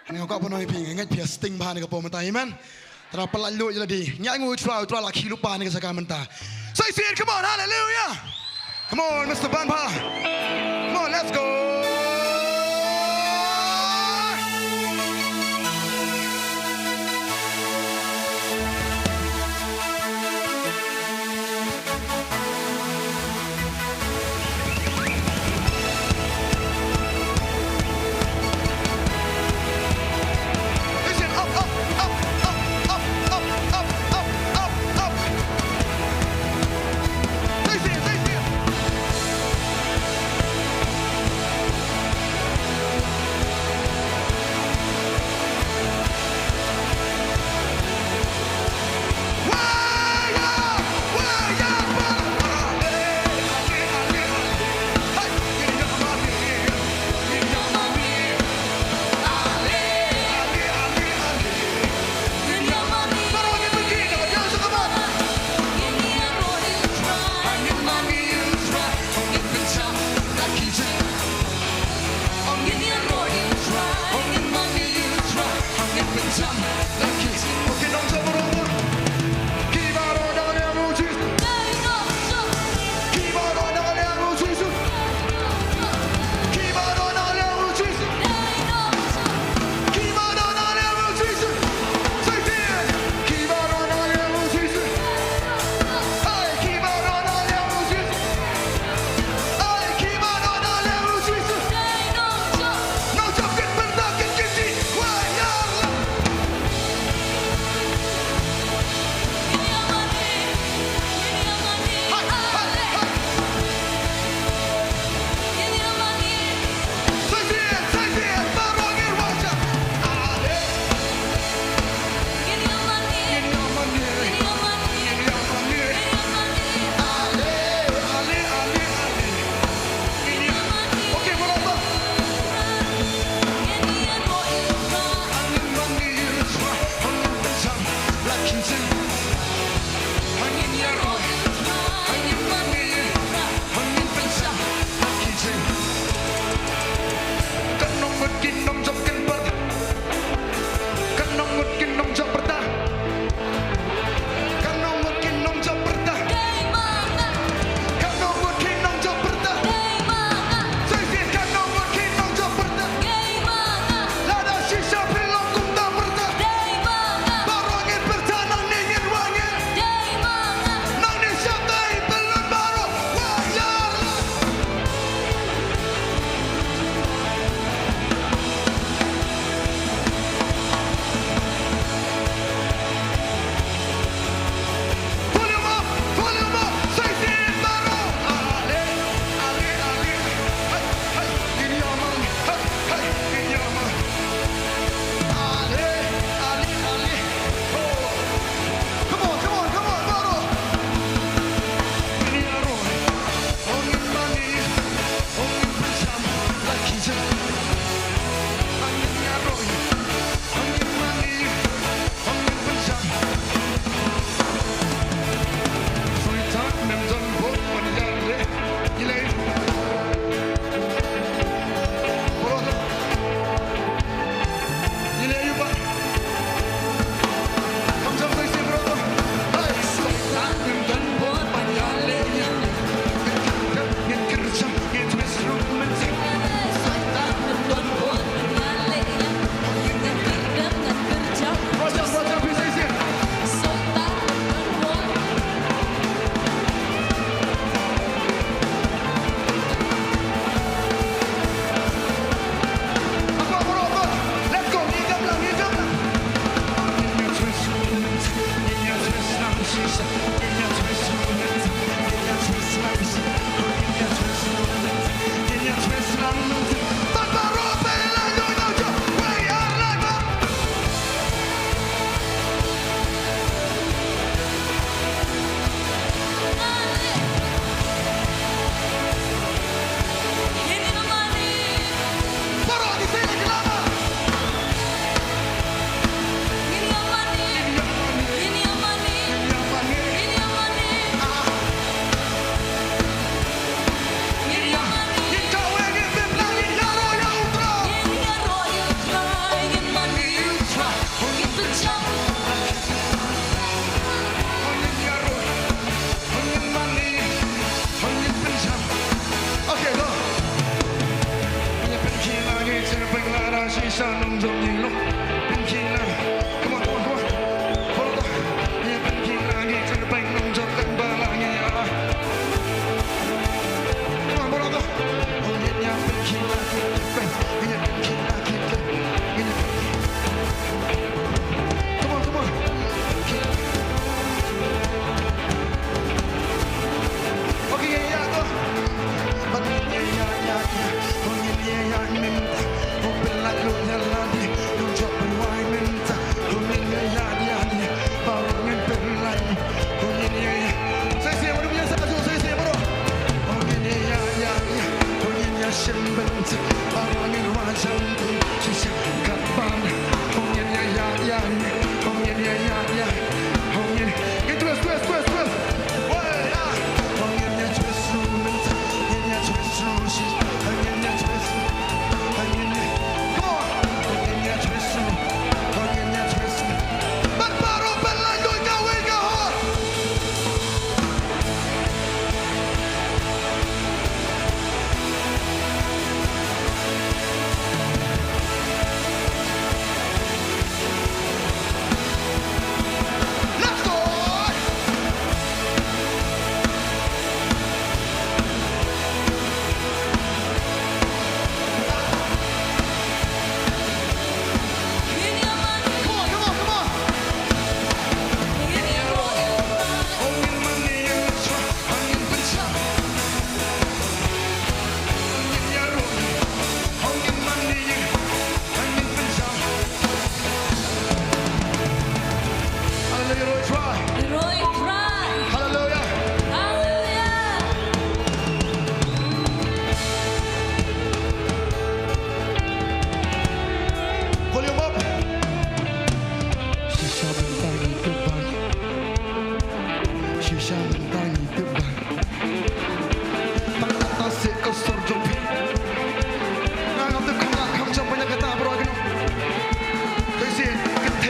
Ngau ka pun oi ping ngai pia sting ba ni ka pom ta amen. Tra palalu jadi. Nya ngu tra la khilu pa ni ka saka menta. Say it, come on, hallelujah. Come on, Mr. Banpa. Come on, let's go.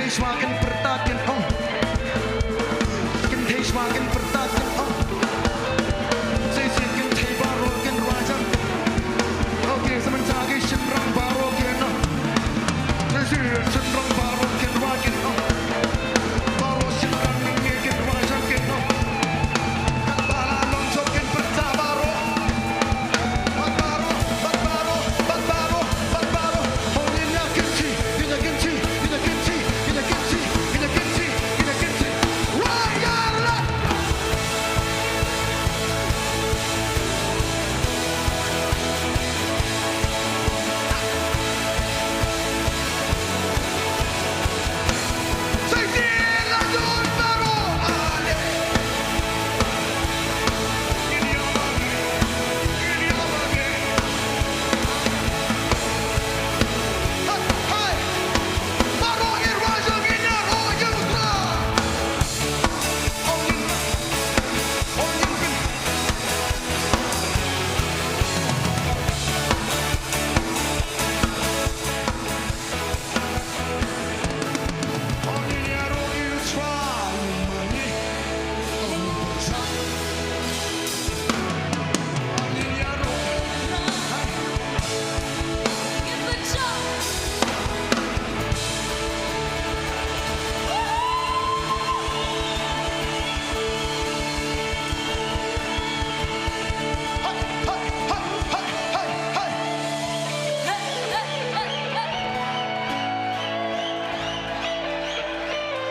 semakin bertakin om. Kan semakin bertakin om. Saya kan baru kan wajah. Oke sementara Shillong baru kan om. Saya Shillong baru kan wajah om. Baru Shillong ini kan wajah kan om. Kepala loncok kan bertabaru.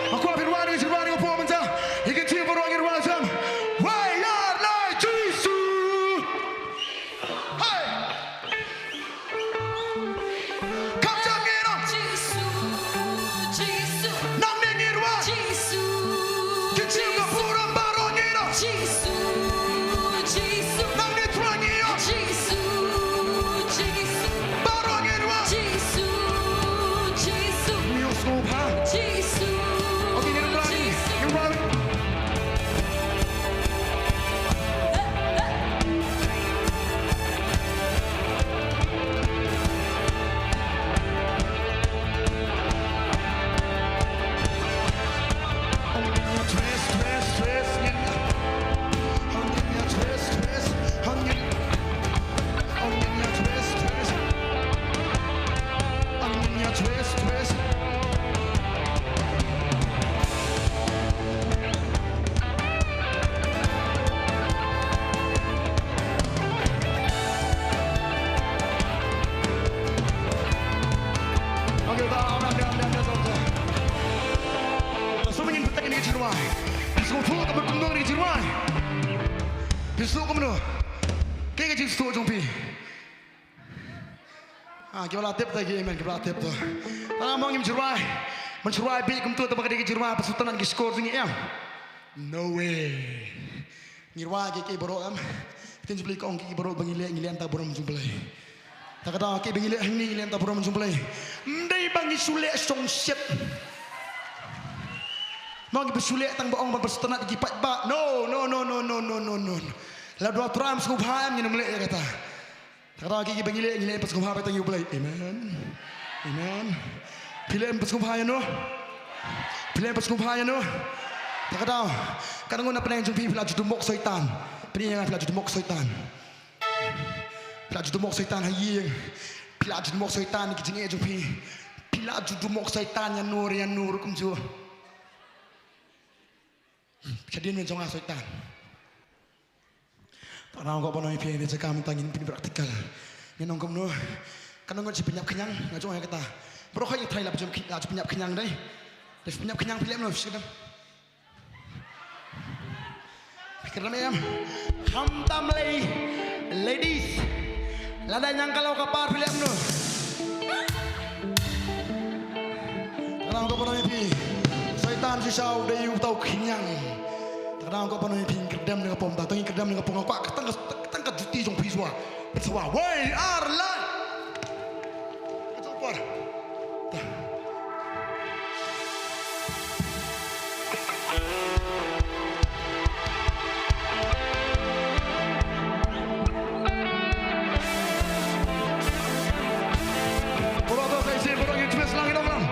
Aku ambil ruang dengan ruang dengan pemerintah. Ikan cium ruang dengan ruang jam. Wayar lai Jisu. Hai. Kam jam ngira. Jisu, Jisu. Nam ngira ruang. Jisu. Kecil ke purang baru ngira. Jisu, Jisu. Nam ngira ruang ngira. Jisu, Jisu. Baru ngira ruang. Jisu, Jisu. Mios ngubah. Jisu. Besok kamu tu, kaya kecil stok jompi. Kita latih lagi, men kita latih tu. Tanah mau ngimjurai, menjurai big kamu tu tempat kaya ngimjurai pesutan lagi skor tinggi am. No way. Ngirwai kaya borok am. Kita jumpai kau kaya borok bangilai antar borok menjumpai. Tak kata kaya bangilai ni antar borok menjumpai. Mendai bangi sulit song shit. Mau kita sulit tang bohong berpesutan lagi pat ba. No. Lalu dua tram skubham ni nampak dia kata. Tak kata kiki bangilai pas skubham petang yublai. Amen. Pilih pas skubham no. Tak kata. Kadang guna penang jumpi pelaju dumok syaitan. Penang pelaju dumok syaitan. Pelaju dumok syaitan haying. Pelaju dumok syaitan ni kijing jumpi. Pelaju dumok syaitan yang nur kumju. Jadi ni jangan syaitan. Tak tahu kau pernah impian dia cakap mentangin ini praktikal. Ni nongkom no, kan nongkom si penyap kenyang, ngajong yang kata. Bro kau yang Thai lah penyap kenyang deh. Des penyap kenyang pilih no, fikir dah. Hamtam lay, ladies. Lada yang kalau kapar pilih no. Tak tahu kau pernah impian. Syaitan si saw day tahu kenyang. Kadang kau pernah ingin kedam dengan pom, datang kedam dengan pom apa? Ketangkat juti jong piswa, piswa. Woi, arla. Kacau par. Bola tu saya sih, bola yang cuma selang itu orang.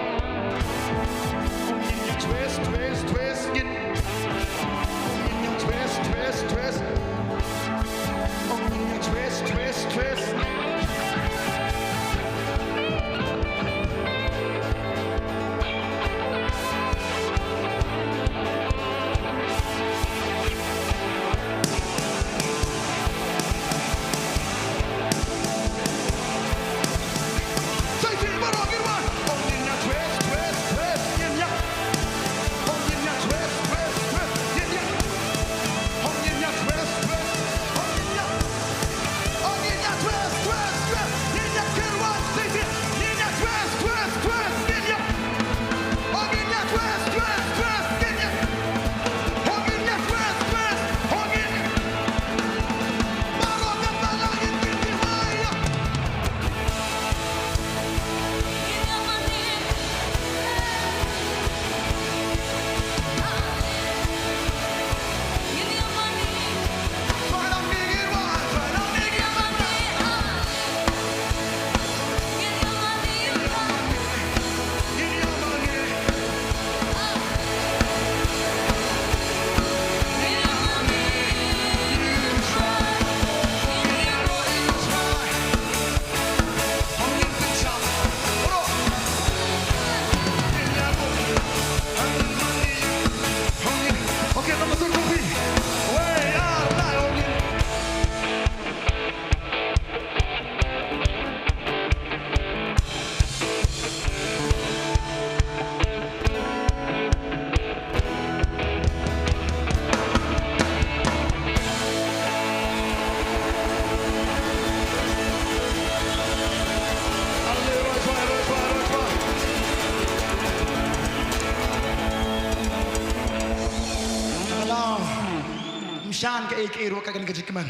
shan ke ro ka kan ke jikman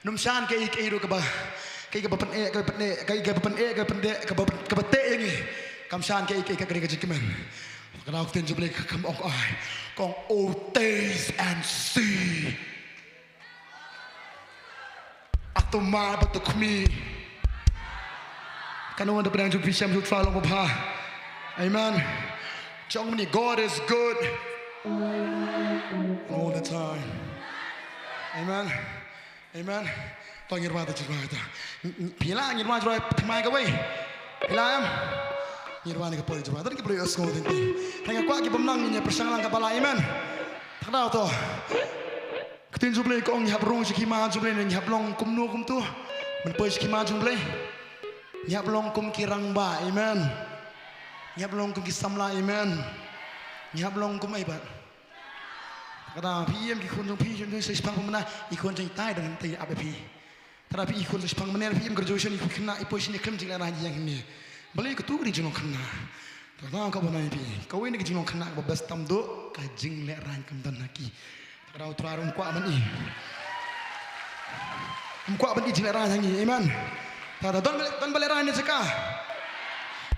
num shan ke ro ka ba ke ba pen ke pen ke pen ke pen ke bete yang kam shan ke ka ke jikman kana ok tin juble kam ok ai kong oh taste and see atau ma ba to kmi kana wanda pedang jupi syam ju tra long pa amen chong ni God is good all the time amen amen to ngirwa ta pila ngirwa joi mai ka wei pila am ngirwa ni ka poi joi ta ki poi os ko tin hanga kwa ki bamnang ni persang lang ka bala amen thadao to tin juble ko ong hab rong chi ma juble ni hab long kum nu kum tu man poi chi ma juble hab long kum kirang ba amen hab long kum ki samla amen hab long kum ai ba kadaพี่ki khun jongพี่จนใส่ปังผมนะอีคนจงใต้ดังตีอาเบพี่ถ้าพี่อีคนใส่ปังมันเนี่ยพี่graduation อีคนขึ้นหน้าอีโพสิเนี่ยคลิมจริงแล้วนะอย่างนี้บลีก็ตู้นี่จงขึ้นหน้าแต่ถ้าเขาบอกนายพี่เขาเว้นก็จงขึ้นหน้าก็best ตำโดก็จริงและร้านคำตันนักกี้เราตรารุ่งกว่ามันอีมกว่ามันอีจริงและร้านอย่างนี้เอเมนแต่ตอนบลีร้านเนี่ยสิก้า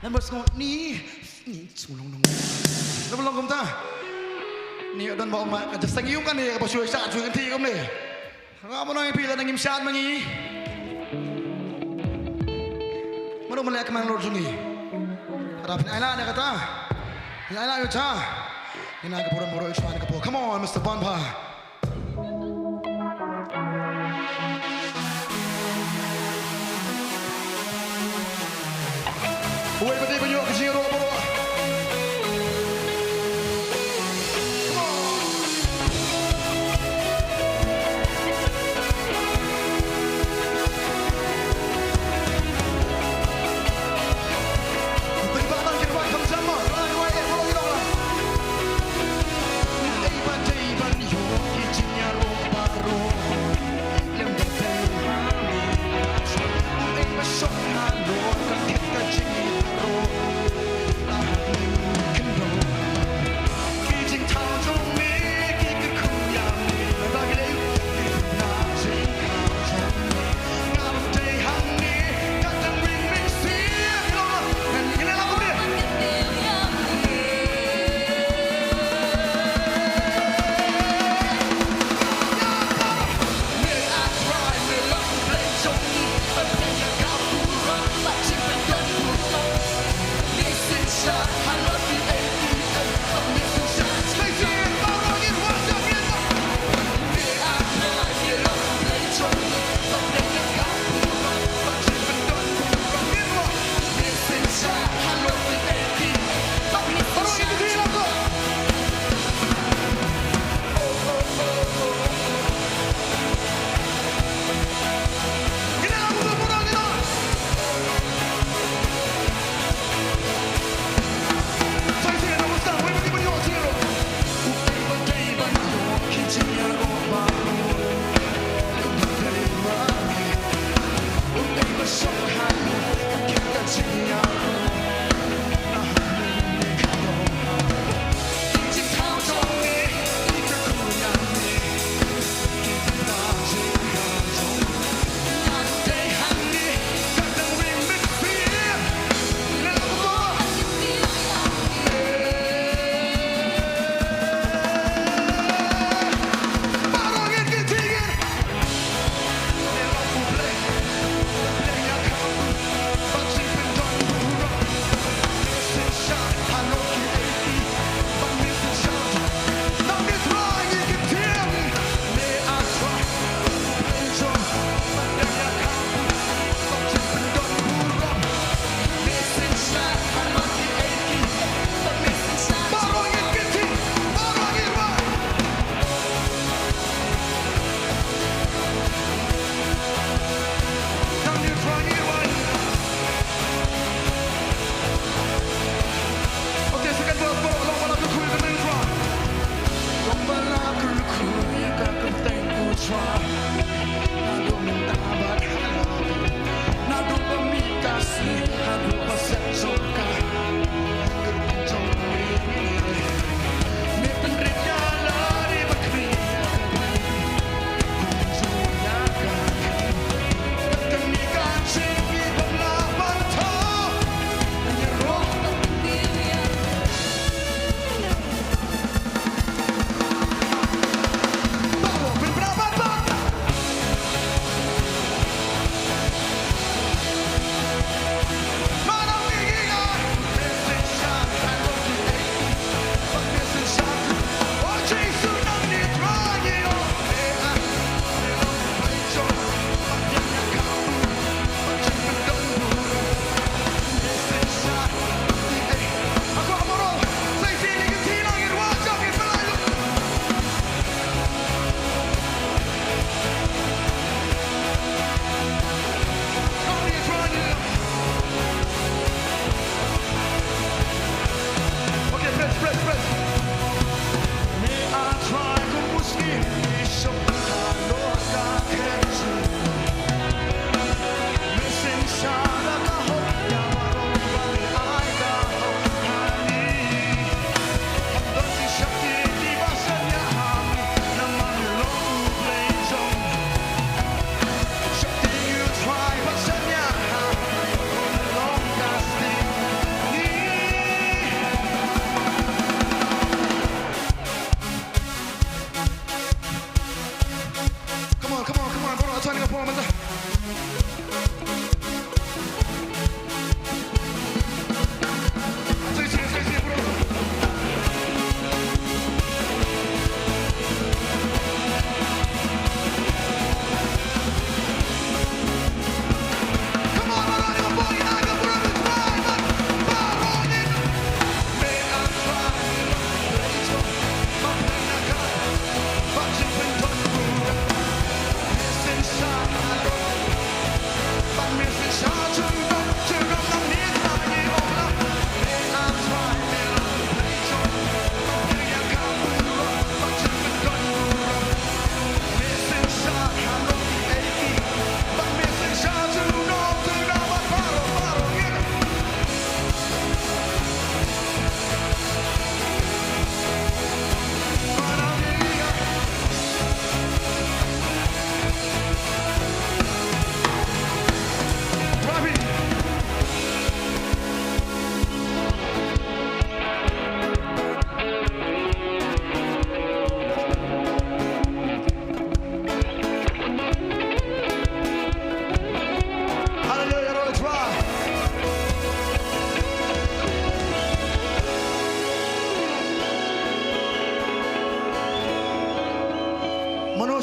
นั่นบอสก็นี่สูงลงแล้วลองคำตานี่ดันบอกมาอาจจะสังยุ่งกันนี่กับช่วยชาติช่วยกันทีก็ไม่เราไม่น้อยพี่เราดังยิ้มชาติมางี้มาดูมาแลกมันรถจุนี่เราเป็นไอ้ล่าเนี่ยกันตาเป็นไอ้ล่าอยู่ช่านี่นายกับพวกเราโมโรอิชวานกับพวก Come on Mr. Banpaโอ้ยประเดี๋ยวไปโยกกันจีโร่โมโร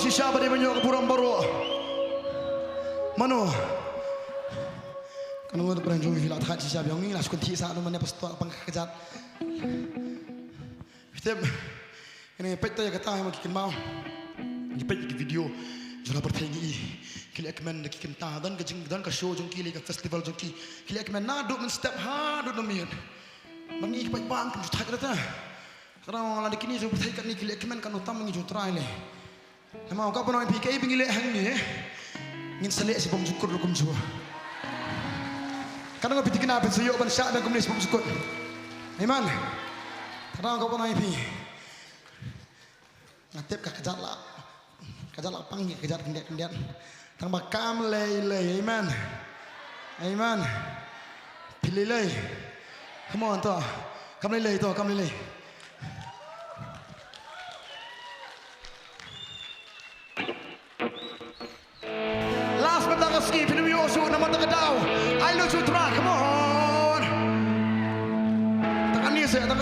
si siapa dia menyok ke burang baru. Mano. Kan ngod pernah jumpa filat hak si siapa yang ini lah suka tisa tu mana pas tu apa kejat. Setiap ini peta ya kata yang makin mau. Ini peta ke video jura bertenggi. Kili ekmen nak kita dan ke jeng dan ke show jeng kili ke festival jeng kili ekmen nado men step hard do mian. Mangi ke bang kan juta kata. Karena orang kini jauh bertenggi kan ni kili ekmen kan utam mengi juta ini. Mau kau pernah PKI pengilek hang ni? Ingin selek si pemsukur hukum jua. Karena kau pikir kenapa seyok ban syak dan komunis pemsukur. Iman. Karena kau pernah IP. Ngatip ke kejat lah panggil kejat kendian. Tang bakam lay. Amen. Amen. Pilih lay. Come on tu. Kam lay tu. Last but not least, skip in the ocean. Nama tak tahu. I lose you track. Come on. Takkan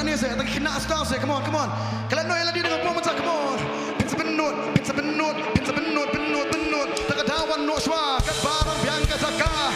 ni saya. Tak kena star saya. Come on. Kalau no yang lagi dengan pom macam come on. Pizza benut. Tak ada no shwa. Kat barang biang kat zakah.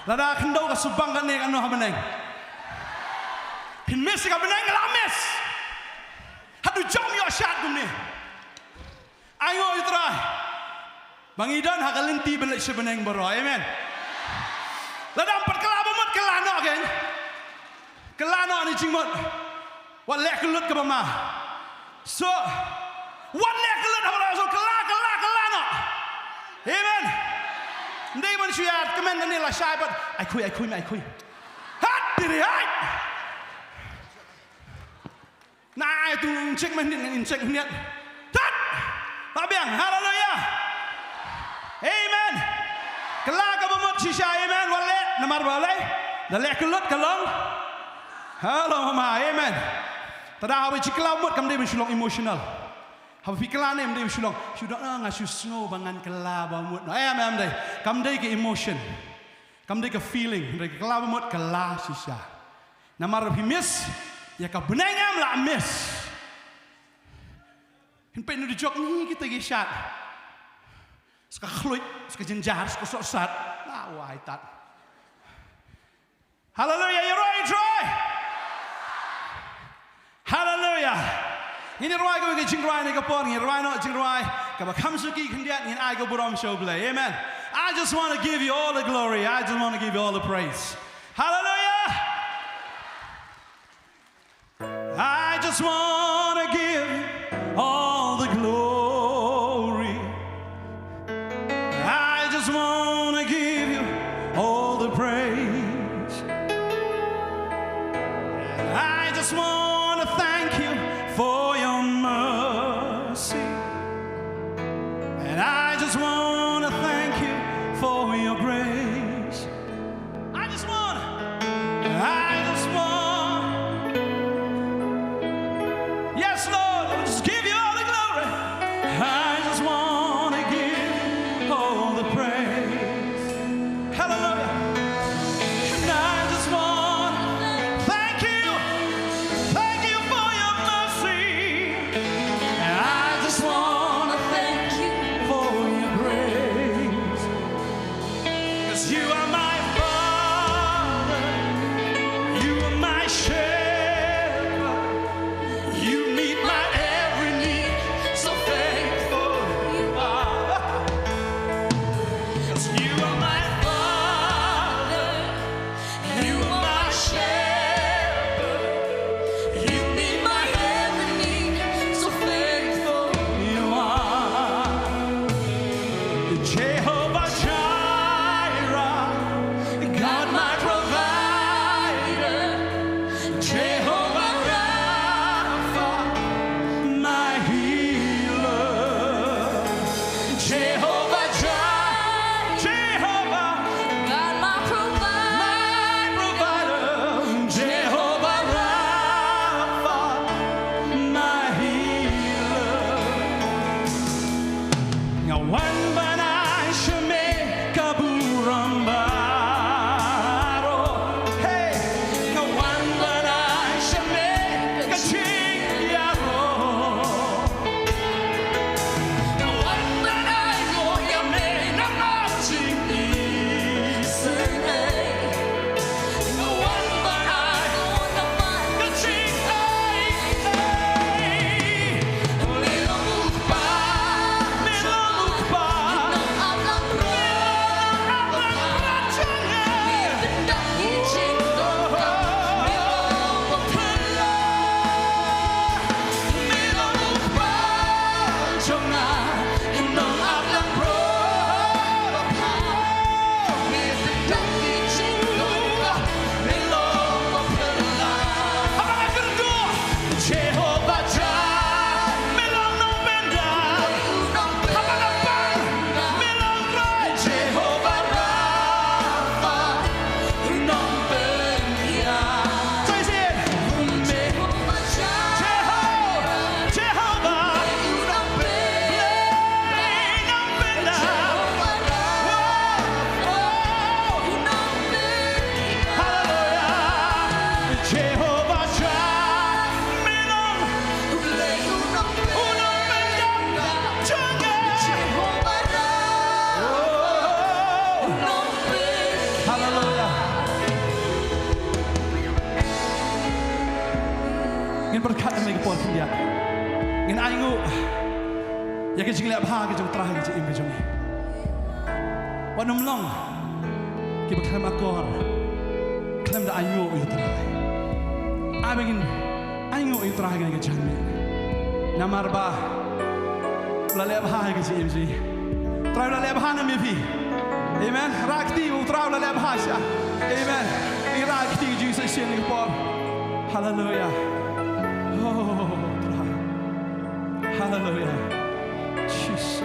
Lada kendo ka subang ka nek ano habeneng. Pin miss ka beneng la miss. Hadu jam yo shot gumni. Ayo itra. Bang Idan hakalinti balik sebeneng baro. Amen. Lada empat kelaba mut kelano gen. Kelano ni jingmut. Wat lek kelut ke mama. So wat lek kelut apa so kelano. Amen. Ndai manusia kemen ni lah syai but ai kui. Hat diri hai. Nah itu cek men cek niat. Tat. Babiang haleluya. Amen. Kelak abamut sisa amen wale namar wale. Dalek kelut kalong. Halo mama amen. Tada hawi ciklau mut kam dia Shillong emotional. Hawi kelane am dia Shillong. Sudah ngasu snow bangan kelaba mut. Amen dai. Kam dia ke emotion. Kam dia ke feeling. Dari kelaba mut kelah sisa. Namar himis ya ka benengam la miss. Himpen di jok ni kita ge shot. Ska khluit, ska jenjar, ska sok sat. La wai tat. Hallelujah, you right, Troy. Hallelujah. Ini roi ko ke jingrai ni ka pon, ni roi no jingrai. Ka ba kham su ki khndiat ni ai ko buram show play. Amen. I just want to give you all the glory. I just want to give you all the praise. Hallelujah. I just want to give all the glory. I just want to give you all the praise. I just want to thank you for your mercy. And I just want to thank you for your grace. I just want. Yes, Lord, I'll just give you all the glory. I just want to give all the praise. Hallelujah. And I just want to thank you for your mercy. And I just want to thank you for your grace. 'Cause you are my Father, you are my shepherd. ngu ya ke jing le bha ke jong trai ke im ke jong wa nom long ki ba kham akor kham da ngu yu trai a begin ngu yu trai ke jang me namar ba la le bha ke im ji trai la le bha na mi pi amen rakti u trai la le bha sha amen i rakti Jesus in the Lord hallelujah oh hallelujah Jesus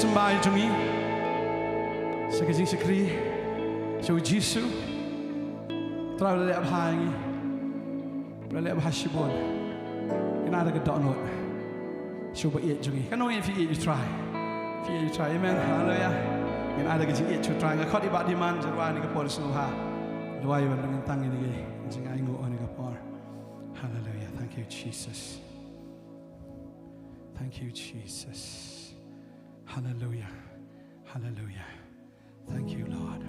Sambai jungi sakajing sakri so jisu traw le abhangi le abhashibon ina daga donot so ba it jungi kanu if you try amen hallelujah ina daga ji it try ga khodi ba di man jarwa ni ka por su ha dwai ba ng tang ni ge jing ai ngo ni ka por hallelujah thank you Jesus hallelujah. Hallelujah. Thank you, Lord.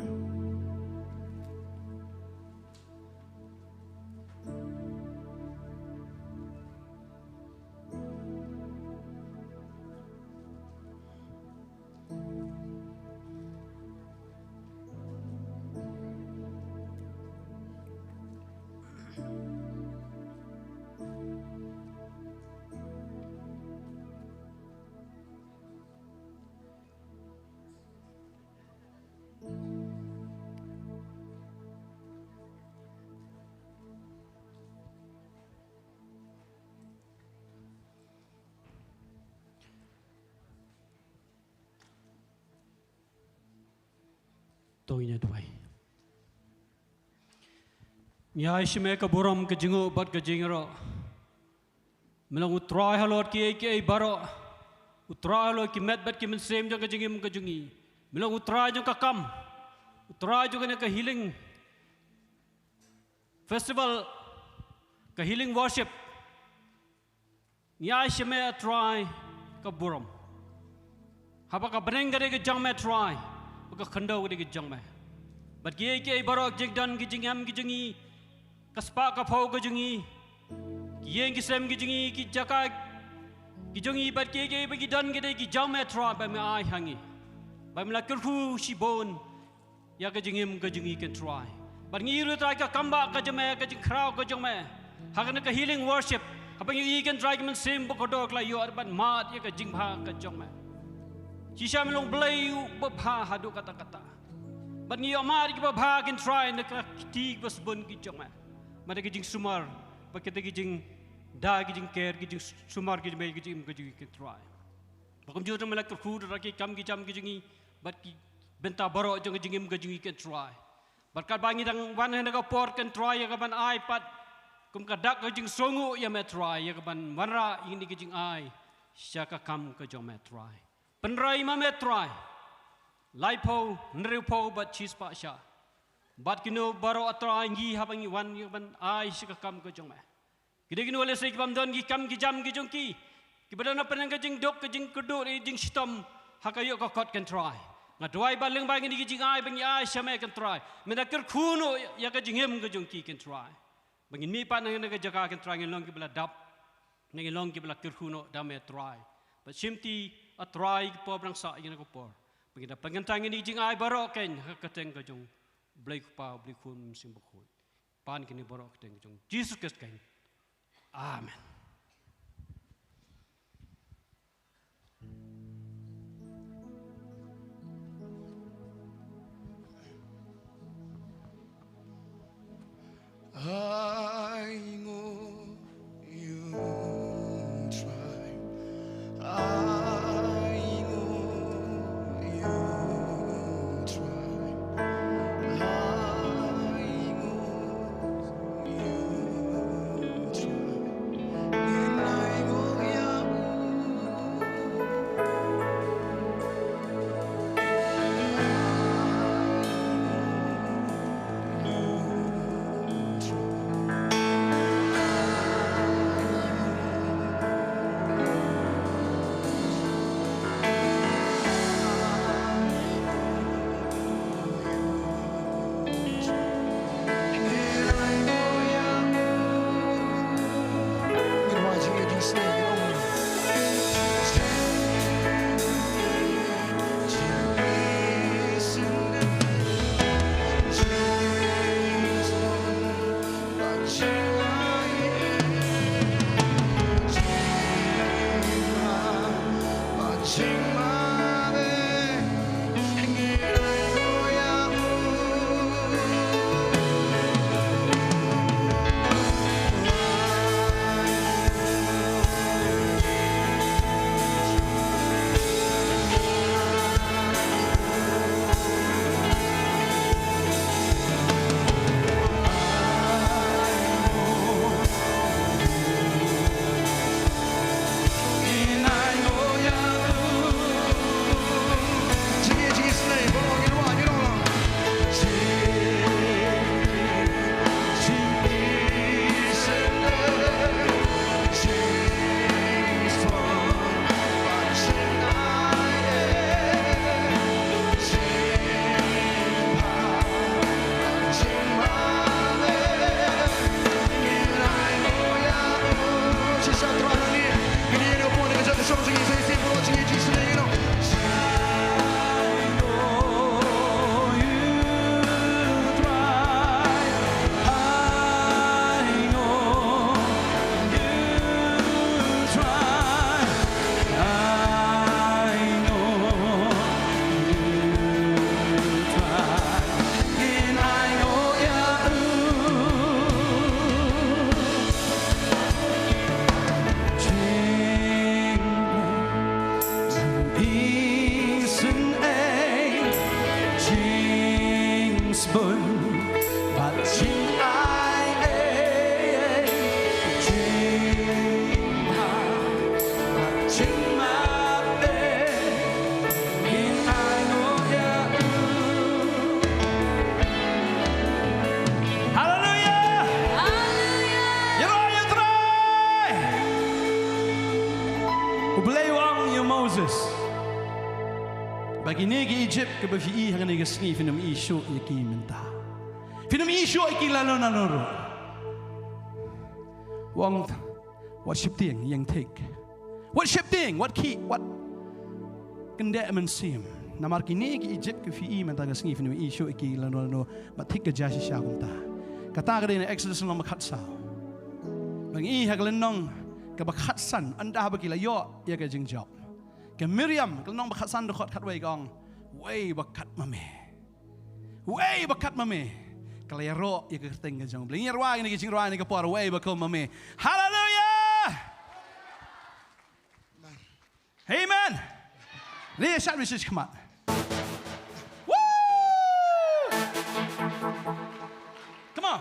Toinya duai. Nyai shime ka buram ka jingo bat ka jingro. Melang utrai halot ki baro. Utrai halot ki met bat ki men same jong ka jingim ka jungi. Melang utrai jong ka kam. Utrai jong ka healing festival ka healing worship. Nyai shime try ka buram. Hapa ka beneng ka jang me try. baka khandau di gejong me bat ki ke barok jing dan gijing am gijingi kaspa ka phau gijingi ki sem gijingi ki jaka gijongi bat ke bagi dan gede ki jam me tra ba me ai hangi ba me la kerhu si bon ya gijingim gijingi can try but ngiru try ka kamba ka jame ka jing krau ka jong me hakana ka healing worship apang you can try man sim bokodok la you ban mat ya ka jing bha ka jong me Sisa melong belai babha hadu kata-kata. But ni amar ki babha can try na ka ti bas bon ki jong ma. Mada ki jing sumar, ba kita ki jing da ki jing care ki jing sumar ki me ki jing can try. Bakum jo melak ka food ra ki kam ki jam ki jingi but ki benta baro jong ki jing can try. But ka bangi dang wan na ka por can try ya ka ban iPad kum ka dak ka jing songu ya me try ya ka ban wanra ini ki jing ai. Sya ka kam ka jong me try. Penrai mame try, laipo nripo but cheese pasha, but kino baro atrai ngi habangi wan yuban ai sikakam ko jong me. Kini kino wale sik bamdon gi kam gi jam gi jong ki badana penang ka jing dok ka jing kudu ri jing stom hakayo ka kot can try. Ngadwai baleng bangi gi jing ai bangi ai syame can try. Menakir kuno ya ka jing hem ka jong ki can try. Bangi mi pa nang ka jaga can try ngilong ki bala dap ngilong ki bala kir kuno dame try. But simti atrai po brang sa ina ko por pagina pagantang ni jing ai baro ken hakateng ka jong blai pa blai kun simbukon pan kini baro kateng jong Jesus Christ ken amen. I know you try. Bagi negi Egypt ke bagi hangan negi sni finum isu iki menta. Finum isu iki lalu nanoro. Wang worship ting yang take. Worship ting what key what kendek mensim. Namar kini ki Egypt ke fi menta ke sni finum isu iki lalu matik ke jasi syakumta. Kata ka din Exodus nomor 4. Bagi haglan nong ke bakhatsan anda bagi layo ya ke jingjob. Ke Miriam ke nong bakhatsan dekot kat wei gong. Wei bakat mame. Wei bakat mame. Kalau ya ro ya ke teng ke jong. Bling yarwa ni ke jingwa ni ke por wei bakom mame. Hallelujah. Amen. Lihat shot message come on. Woo! Come on.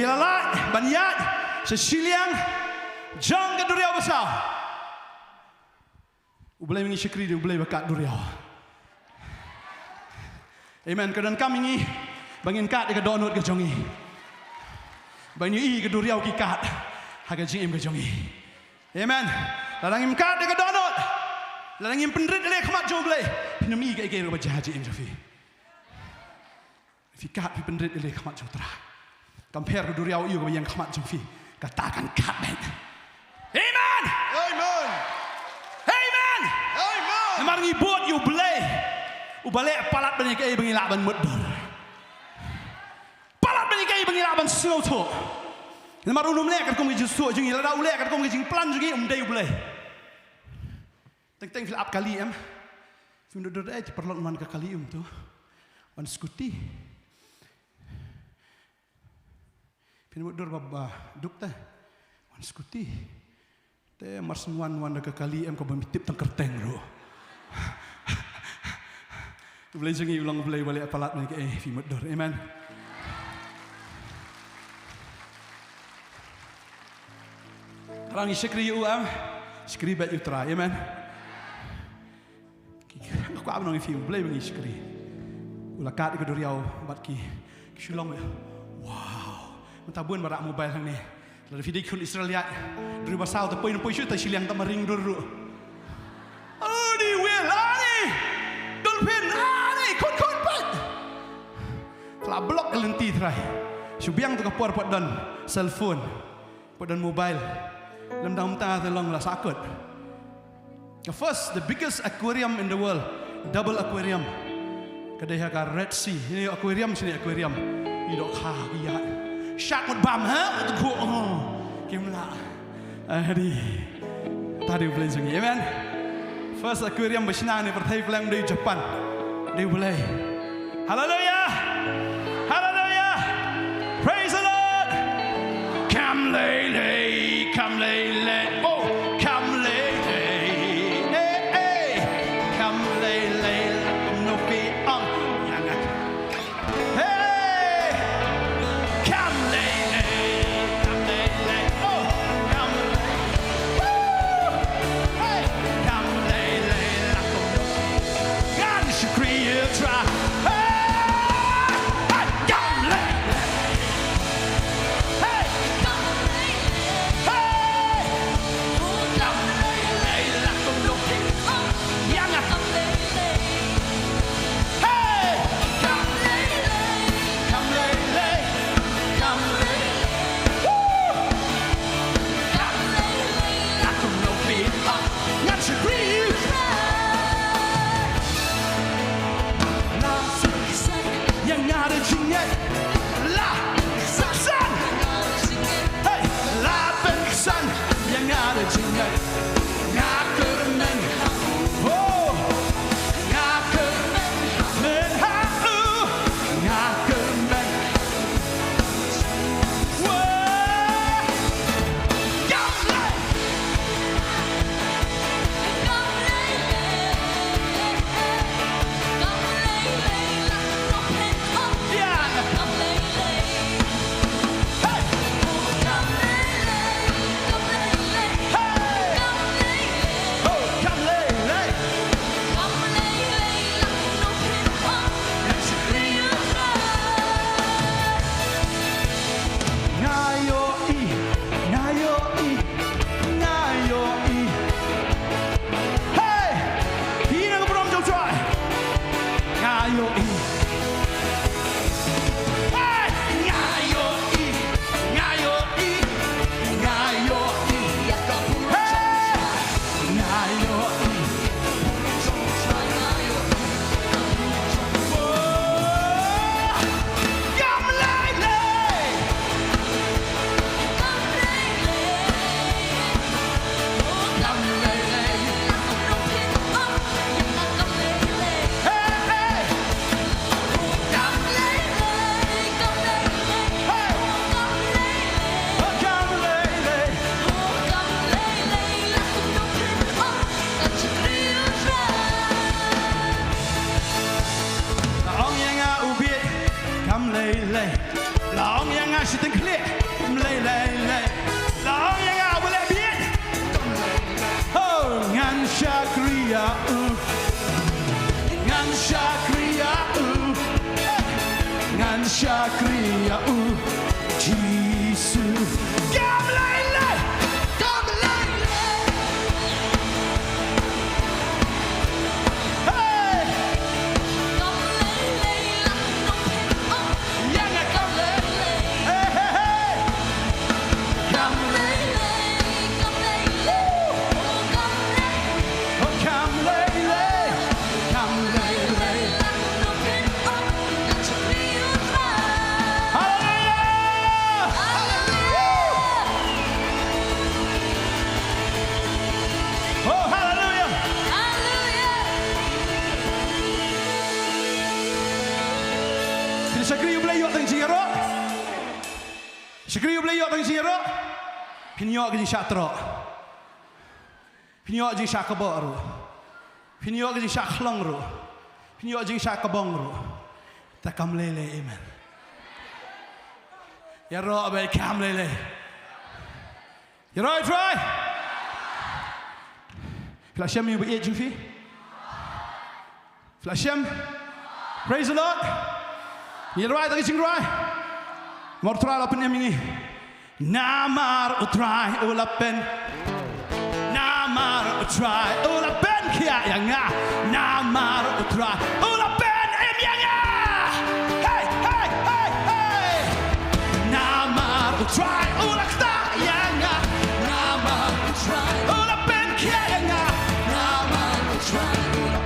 Kilalat, Banyat, Shillong, Jong ke Duriau besar. Boleh mengi syukri dia boleh bakat Duriau. Amen. Kedan kami ni bangin kat ke donut ke jongi. Banyu i ke Duriau ki kat. Haga jing ke jongi. Amen. Larang im kat ke donut. Larang im pendrit le khamat jo boleh. Pinam i ke ke ke baca haji im jofi. Fi kat fi pendrit le khamat jo tra. Compare ke Duriau i ke yang khamat jofi. Katakan kat baik. Amen. Amen. Amen. Amen. Namar ngi bot you boleh. Ubalik palat banyak ke bangilak ban mudor. Palat banyak ke bangilak ban slow to. Namar ulum le kat kong ke jusu jungi la ulek kat kong ke jing plan jungi day boleh. Teng fil ap kali em. Fim dodor ai perlot man ke kali tu. On skuti. Pin mudor baba duk ta. On skuti. Te mar semwan ke kali em ko bemitip teng kerteng ro. Boleh jangan ulang boleh balik apalat mereka fi mudor. Amen. Orang syukri am, syukri bet utra. Amen. Aku apa nang fi boleh mengi syukri. Ulakat ke Duriau bat ki Shillong. Wow. Mentabun barak mobile hang ni. Lalu video kun Israel lihat. Dari basau tu poin syut Shillong tak mering dulu. Oh di welani. Dolphin. Kalau blok kelenti terai, subiang tu kapur pot dan cellphone, pot dan mobile, lem dalam tengah telong lah sakut. The first, the biggest aquarium in the world, double aquarium. Kedai harga Red Sea, ini aquarium sini aquarium. Idok iya, shark mut bam, ha? Tu gua, kimla. Tadi boleh sungi, amen. First aquarium bersenang ni pertai film dari Jepang, dia boleh. Hallelujah. Hallelujah! Praise the Lord! Come lay, come lay, oh, come lay, hey, come lay, no fear on, hey, come lay, oh, come lay, hey, come lay, God is your creator. Sekriu beli yok tang siro. Pinyo ke syatro. Pinyo je syakabo ro. Pinyo ke syaklong ro. Pinyo je syakabong ro. Takam lele amen. Ya ro abai kam lele. Ya ro try. Flashem you be jufi. Flashem. Praise the Lord. Ya ro tak sing ro. Mor try lapen ini. Namar utrai ulapen. Namar utrai ulapen kia yang namar utrai ulapen yang hey hey hey hey namar utrai ulakta yang namar utrai ulapen kia yang namar utrai ulapen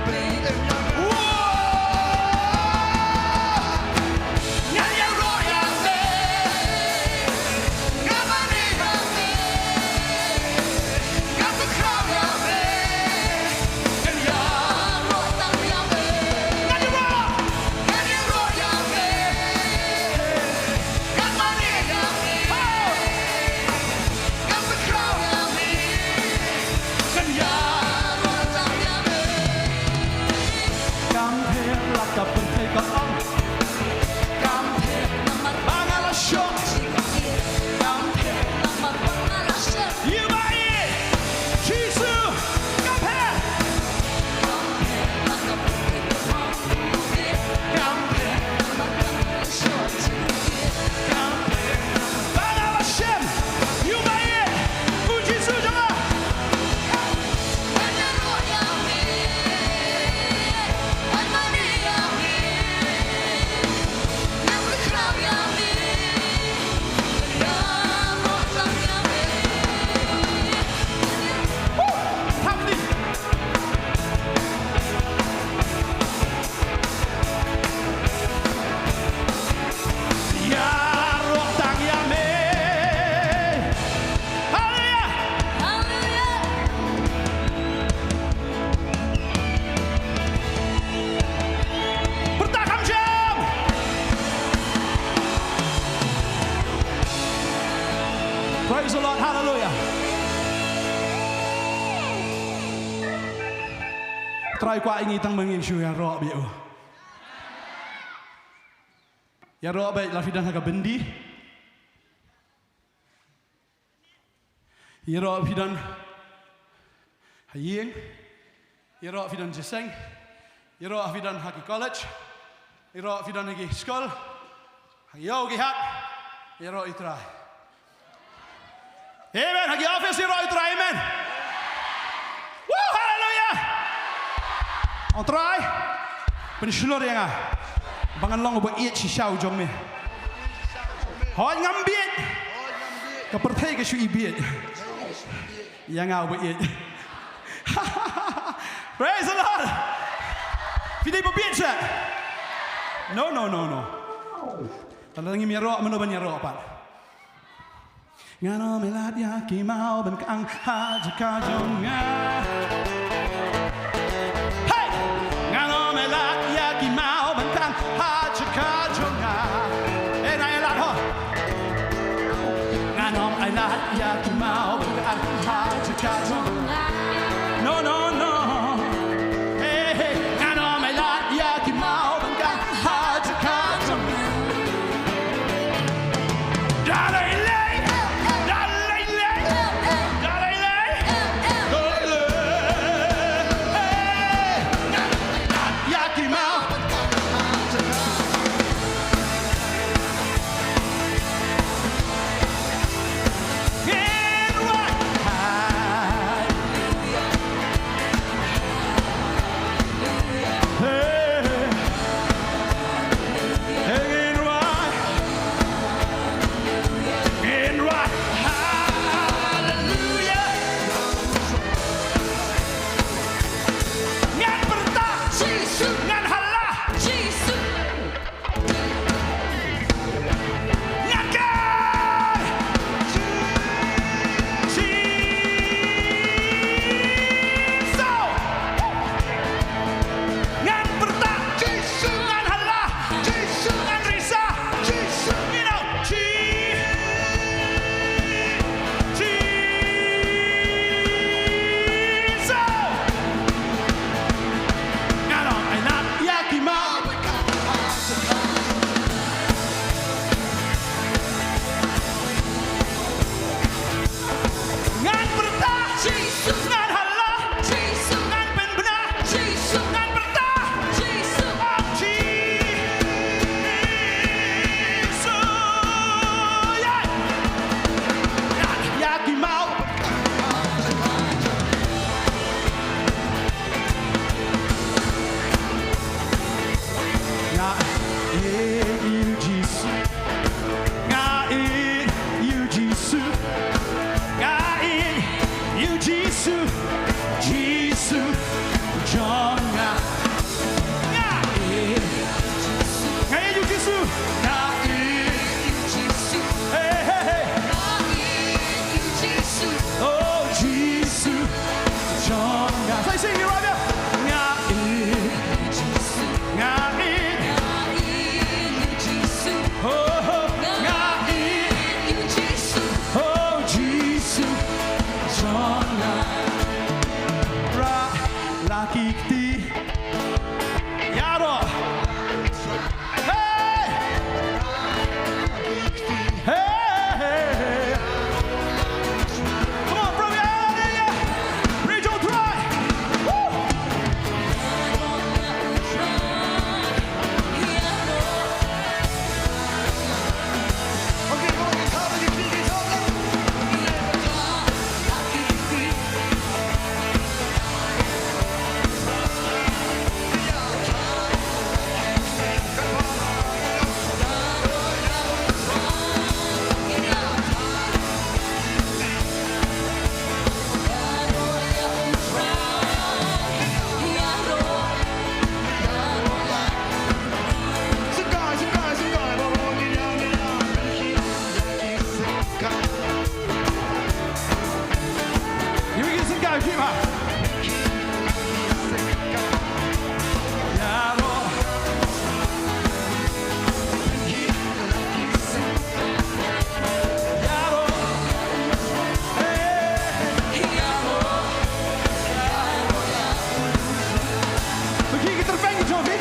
Praise the Lord, hallelujah. Try qua ini tang mengin shu yang roh biu. Ya roh baik lafidan haga bendi. Ya roh fidan haying. Ya roh fidan jeseng. Ya roh fidan haki college. Ya roh fidan haki school. Yo gihat. Ya roh itrai. Amen. Hagi office ya roh itrai amen. Woo, hallelujah. On try. Pensulur yang bangan long buat iat si shau jom me. Hoi ngambiet. Kepertai ke shu ibiet. Yang buat iat. Praise the Lord. Tidak berbiet sah. No. Kalau lagi merok, mana banyak merok apa? Ngano melat ya kimau bengkang haji kajonga. Hey, ngano melat ya kimau bengkang haji kajonga. Elat ho. Ngano melat ya kimau bengkang haji kajonga. No. Hey, ngano melat ya kimau bengkang haji kajonga. Jesus, Jesus, Jonga. Ngài yêu Jesus, ngài yêu Jesus. Hey hey hey. Oh Jesus, Jonga. Say sing it right there. Ngài yêu Jesus. Oh ngài yêu Jesus. Oh Jesus, Jonga. Ra la kikti. Yaro. Hey! Hey! Hey! Come on, bro, yeah! Reach on try! Woo! Okay, come on, guitar, you feel guitar. You can get some guy, keep up. Yaro. Yaro. Hey. Begin kita terbang, Jovi.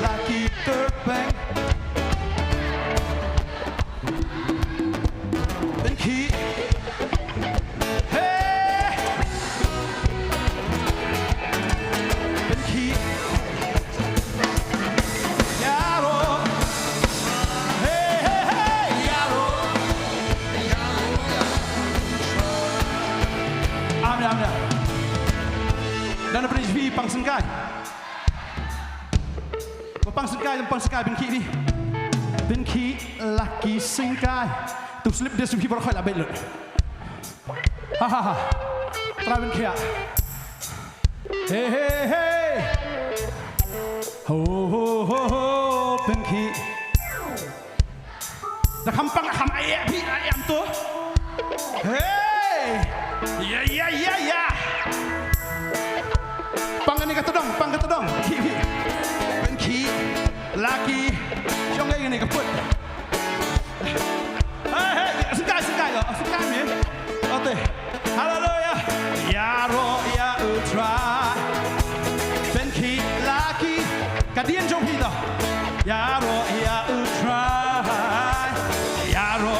Lagi terbang. Dan ki. Hey. Dan ki. Yaro. Hey hey hey. Yaro. Amna. Dan apa ni pang sengkai. Pang sengkai ben ki ni. Ben ki laki sengkai. Tu slip dia supi berkhoi la belot. Ha ha ha. Try ben kia. Hey hey hey. Ho ho ho ho ben ki. Dah kampang ham ayam pi ayam tu. Hey. Ya. Pang ni kata dong. Ki. Ben ki laki. Siong lagi ni kaput. Hey, sengkai lo. Sengkai ni. Oke. Hallelujah. Yaro ya ultra. Ben ki laki. Kadian jom hita. Yaro ya ultra. Yaro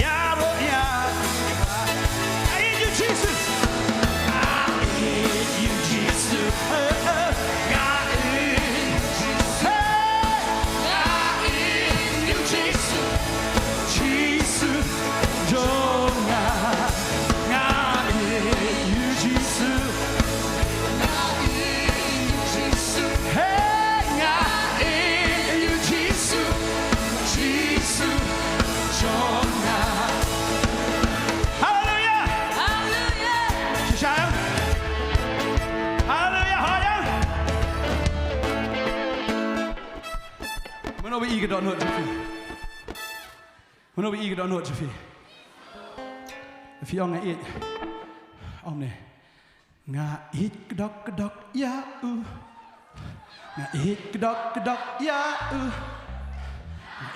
ya. I need you Jesus. I need you Jesus. Mình bị cái đoạn hụt chứ phi. Mình bị cái đoạn hụt chứ phi. Phi ông này ông này ngà ít cái đọc ya ngà ít cái đọc ya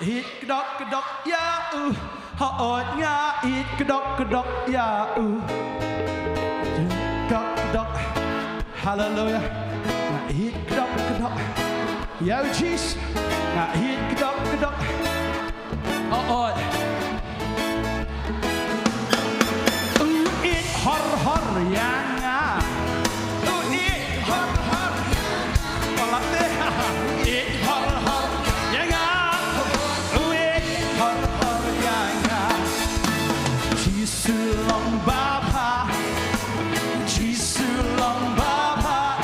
ít cái đọc ya họ ơi ngà ít cái đọc ya đọc hallelujah ngà ít cái đọc ya Jesus ngà ít cái đọc họ ơi ít hor yang ngà ít hor còn lắm thế ít hor yang ngà ít hor yang ngà chỉ sư lòng ba pa chỉ sư lòng ba pa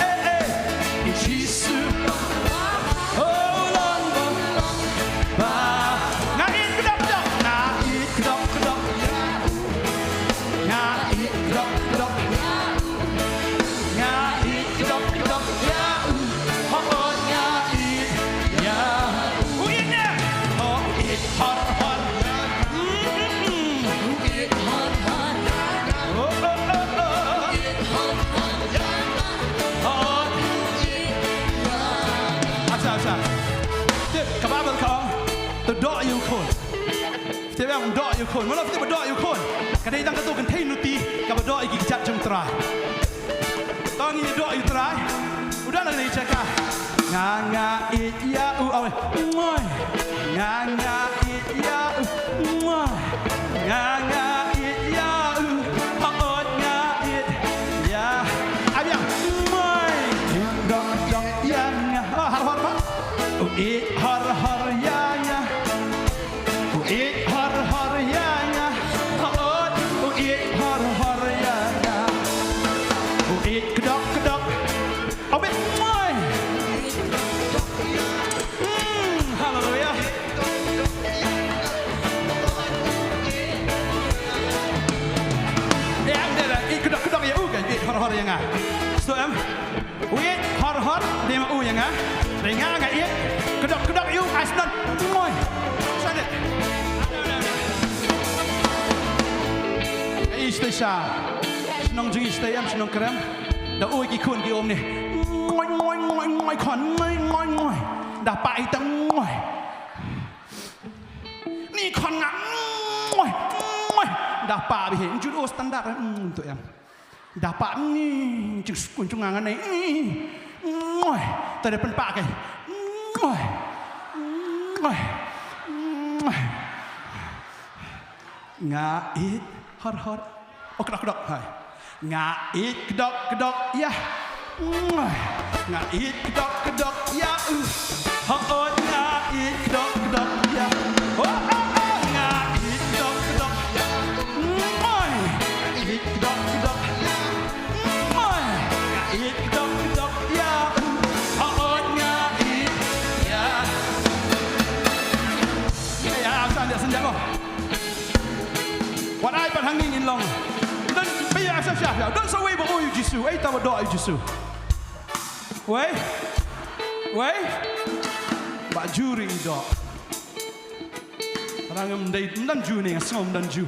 chỉ sư lòng ba ngà ít cái đọc ngà ít cái đọc ngà อยู่คนมาเราที่บดออยู่คนกันได้ตั้งกระตุกกันเทนุตีกับบดออีกจัดจงตรายตอนนี้บดออยู่ตรายอุดาเลยจักงางาอียาอูเอามวยงางาอียาอูมวยงางาอียาอูฮอดงาอียาอาบิยังมวยดอกดอกยังฮอดมาอูอีฮอดฮอดยังอูอีฮอดฮอดยังฮอดอูอีฮอดฮอดยังอูอีกระดอกเอาไปมวยฮาเลลูยากระดกอย่าอู้กันอีฮอดยังไงส่วนอู้ฮอดเดี๋ยวมาอู้ยังไงเดี๋ยวง่ายไงอีกระดกอยู่ไอ้สุดมวยใช่เด็ดไอ้สเตชันน้องจีสเตมน้องเครมเดี๋ยวอู้กี่คนกี่อมนี่งอยขอนงอยด่าไปตั้งงอยนี่ขอนงอยด่าป่าไปเห็นจุดโอสแตนดาร์ดตัวเองด่าป่านี่จึงกุนจงงานไหนงอยแต่เดี๋ยวเป็นป่าไงงอยงาอีดฮอดโอ้กระดกให้งาอีดกระดกยะงาอีดกระดกยะฮอดงาอีดกระดกยะโอ้งาอีดกระดกยะอีดกระดกงาอีดกระดกยะฮอดงาอีดยะya asal dia senjak lo wat ai pat hanging in long dan biar asal dan sawai bo yu jisu ai ta do yu jisu wei ba juri do rangam dai dan ju ni ngom dan ju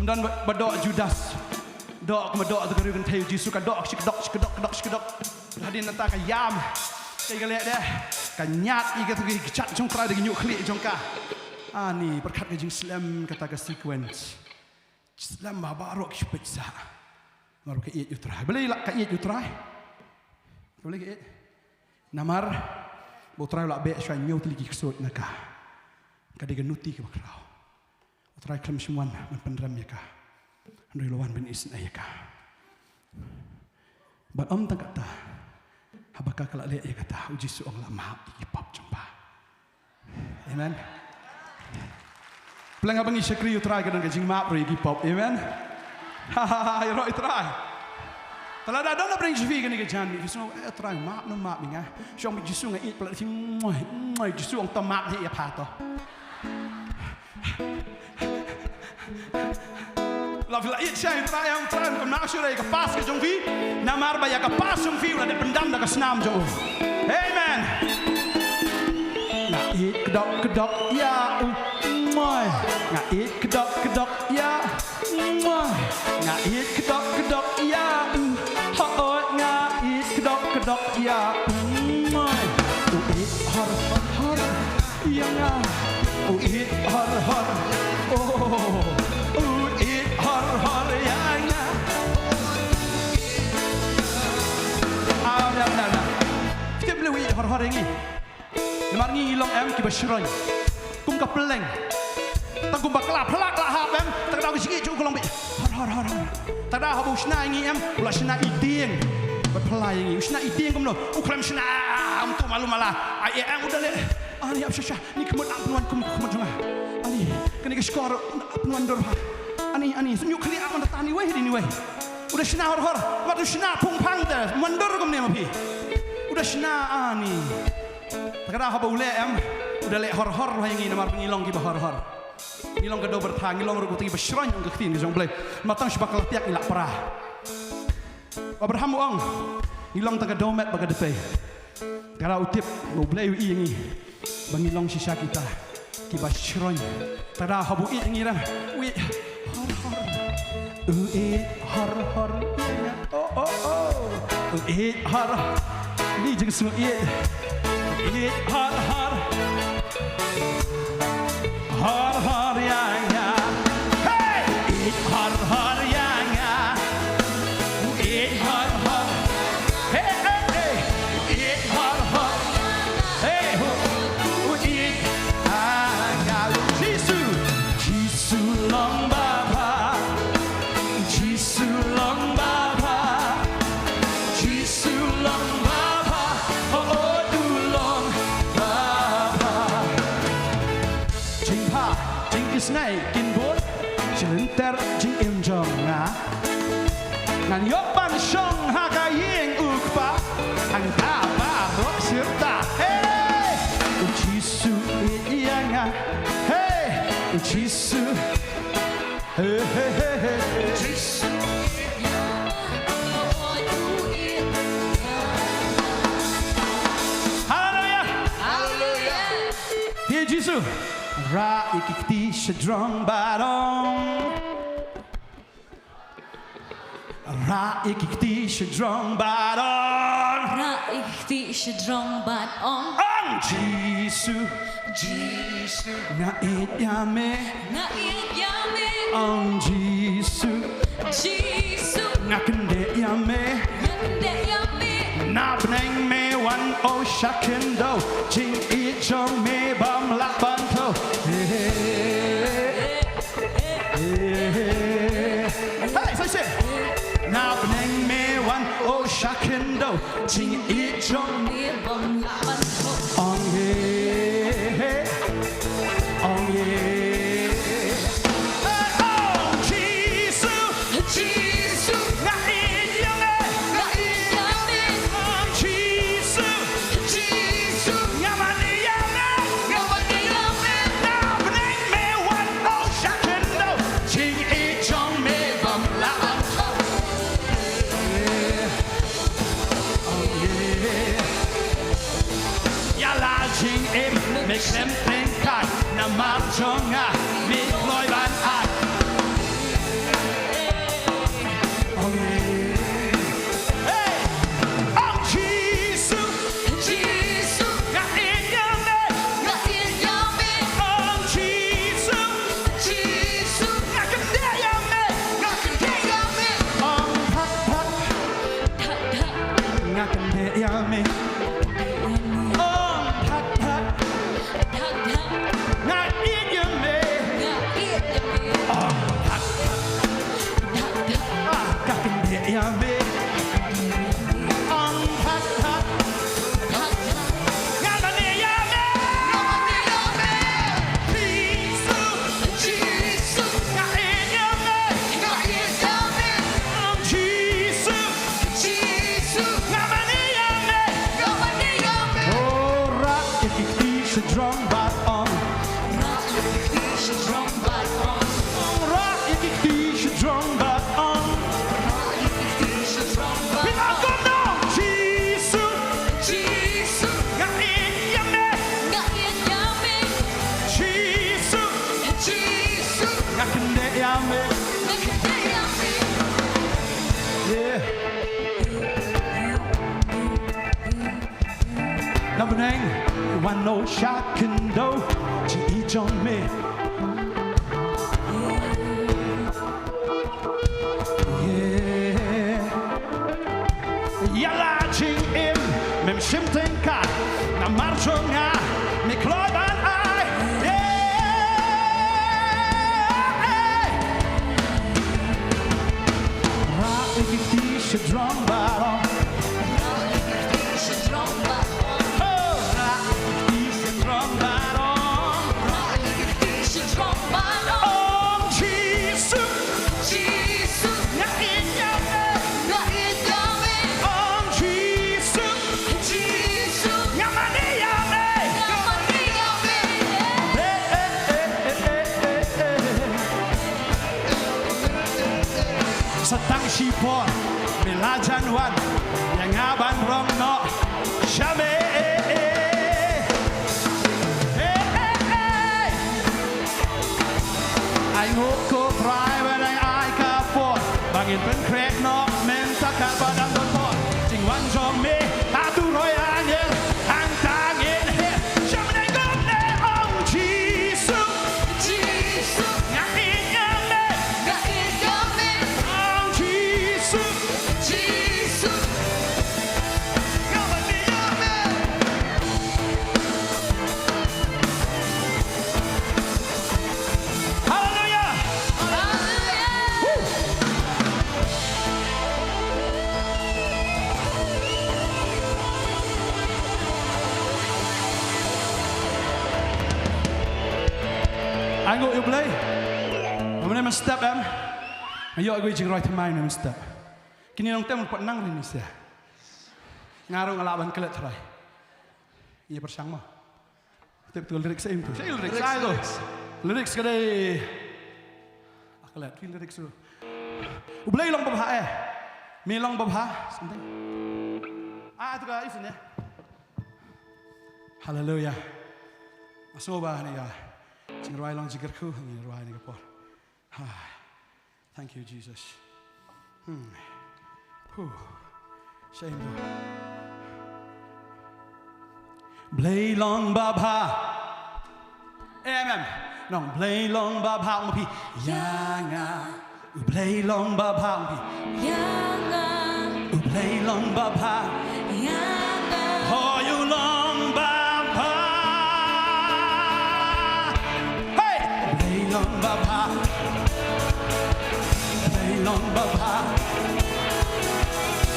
dan ba do judas do ma do tu kan thai jisu ka do shikdok hadin nanta ka yam kai ka le de ka nyat i ka tu ki chat jong try de nyu khli jong ka ani berkat ke jing slam kata ka sequence slam ba barok spetsa maru ka iet utrai beli la ka iet utrai beli ka iet namar bo try la be shwa nyu tli ki ksot na ka de nuti ka bakrao utrai klam shimwan man pandram ya ka ndoi lawan ben isna ya ka ba om ta kata habaka kala le ya kata uji su ong la ma ikipap jumpa amen pelang abang isyakri utrai ka dan jing ma pro ikipap amen ha ya ro itrai tala da don bring jivi kan ni jan mi so utrai ma no ma mi nga shong mi jisu nga it pla ti moi jisu ong ta ma ni ya pa to la vila it sai trai ang trai ko na sure ka pas ke jong vi na mar ba ya ka pas jong vi la de pendam da ka snam jo amen na it kedok ya moi na it kedok ya moi na it kedok ya ho na it kedok ya moi it har ya na it har oh har yang na kita beli har yang ni namar ni long em ki bashroi kum ka peleng tangkum bakla phlak la ha em tak dau ki singi chu kolong bi har tak da ha bu shna ngi em la shna itieng bat phlai ngi shna itieng kum no ukram shna am tu malu mala ai em udah le ani ap shasha ni kemut apnuan kum janga ani kani ke skor apnuan dor ani sunyu khli aman tani weh di ni weh udah shna har matu shna phung phang te mandor kum ne ma phi udah shna ani takra ha bau le em udah le har lah yang ini namar ngilong ki har ngilong ka do berthang ngilong ru ti bashrony ong ka tin jong ble matang shbakal tiak ila pra Abraham ong ngilong ta ka domet baga depe kara utip go ble wi ngi bangilong sisa kita ki bashrony takra ha bu i ngi ram wi har har ni jeng semua har yang in boot Chilinter jing im jong na Ngan yopan shong haka ying ukpa Ang taba rok sirta Hey Uchisu iyanga Hey Uchisu Hey hey hey hey Uchisu Jesus, ra ikikti shadrong barong, ra ikikti shadrong barong, ra ikikti shadrong barong. Ang Jesus, Jesus, na ityame, Ang Jesus, Jesus, na kendeyame, na beneng me wan o shakendo, jing ichong me bam lakban to. Hey, so say, na beneng me wan o shakendo, jing ichong me bam lakban to. Ong ye, ong ye. Make them think I na marjonga me loy ban I Oh yeah Hey Oh Jesus Jesus ga in yame Oh Jesus Jesus ga kende yame Oh pat ga kende yame Nabaneng, one no shot can do, to each on me. Yeah, yalla ching im, mem shimten ka, na marchonga, me kloban I. Yeah, ra ikiti shadrong baro. Satang sipon, melajan wan, yang aban rong no, shabe. I ngoko try when I ka for, bangin pen krek no, men takal padang don por, jing wan jong me, atu roy angel, ang tangin he, shabe na gomne om Jesus, Jesus, ngain yame, om Jesus, Jesus, ngain yame. Hallelujah. Anh ngồi yêu play. này mình step em. Ayo aku jing right mai mình step. Kini Nongthymmai pot nang ni sia. Ngaruh ngalaban kelet try. Ia bersang mah. Betul lirik saya itu. Saya lirik saya tu. Lirik sekali. Kelet feel lirik tu. Ublay long babha Mi long babha something. Itu ka isinya. Hallelujah. Asoba ni ya. Jing right long jigerku ni right ni kapor. Thank you, Jesus. Shame. Blay long babha. Amen. Nong blay long babha ong pi. Yanga. Blay long babha ong pi. Yanga, Blay long babha. yanga, Oh, you long babha. Hey, blay long babha. Blay long babha.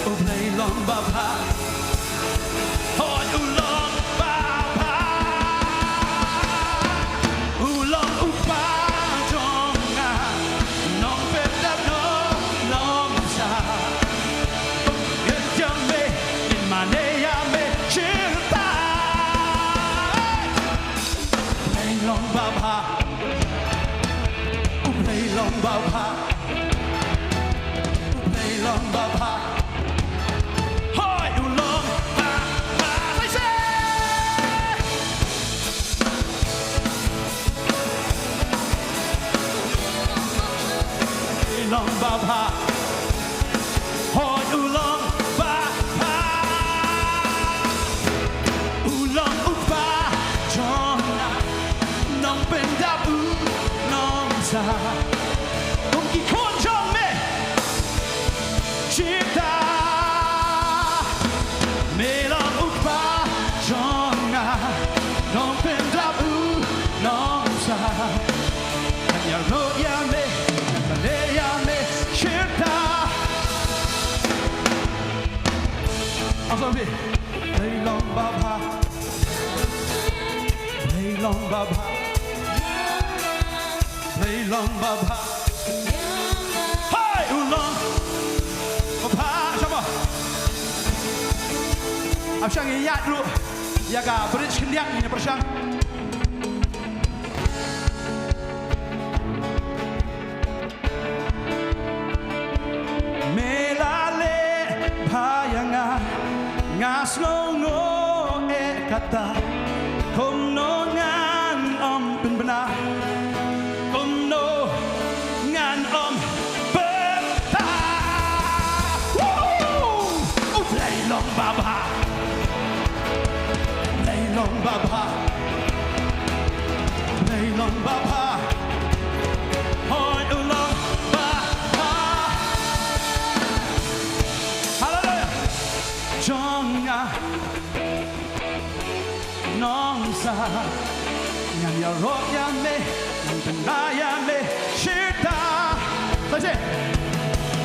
Oh, blay long babha. Oh, you long babha. Long upa jonga. Nong pedap no long sa. Yame in mane yame chirta. Blay long babha. Oh, blay long babha. Blay long babha. Hoy, you long babha. I say. Blay long babha. Hoy, you long babha. Long upa jona. Nong pendabu nong sa. Kung kikon jong me. Chita Melang upa jonga Nong pendabu nong sa Kanya roya me Nakaleya me Chita Asabi Leilong babha Leilong babha Leilong babha Hai ulang Babha siapa? Absyang iyat dulu. Yaga bridge kendiak ini persyang. Melale bayanga ngasnongo kata komno ngan om pin benar komno ngan om long babha Leilong babha Leilong babha Hoy ulang babha Hallelujah Jonga Nong sa Ngan ya rock ya me Ngan tena ya me Shita Saja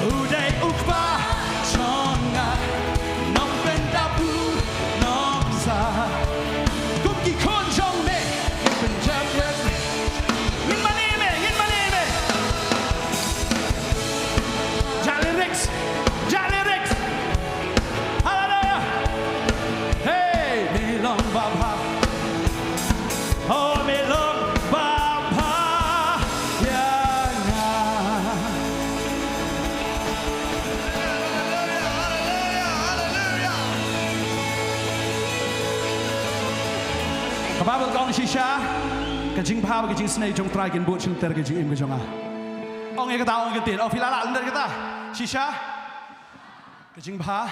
Uday ukba Jonga Cookie con jong me, open jump yes. In my name, Jolly Rex, hallelujah. Hey, me long babha, oh me long babha, yeah. Bible gong shisha kajing bhav kajing snai jong try kin bot ching ter kajing im kajong ong e kata ong ke tin ong filala under kata shisha kajing bha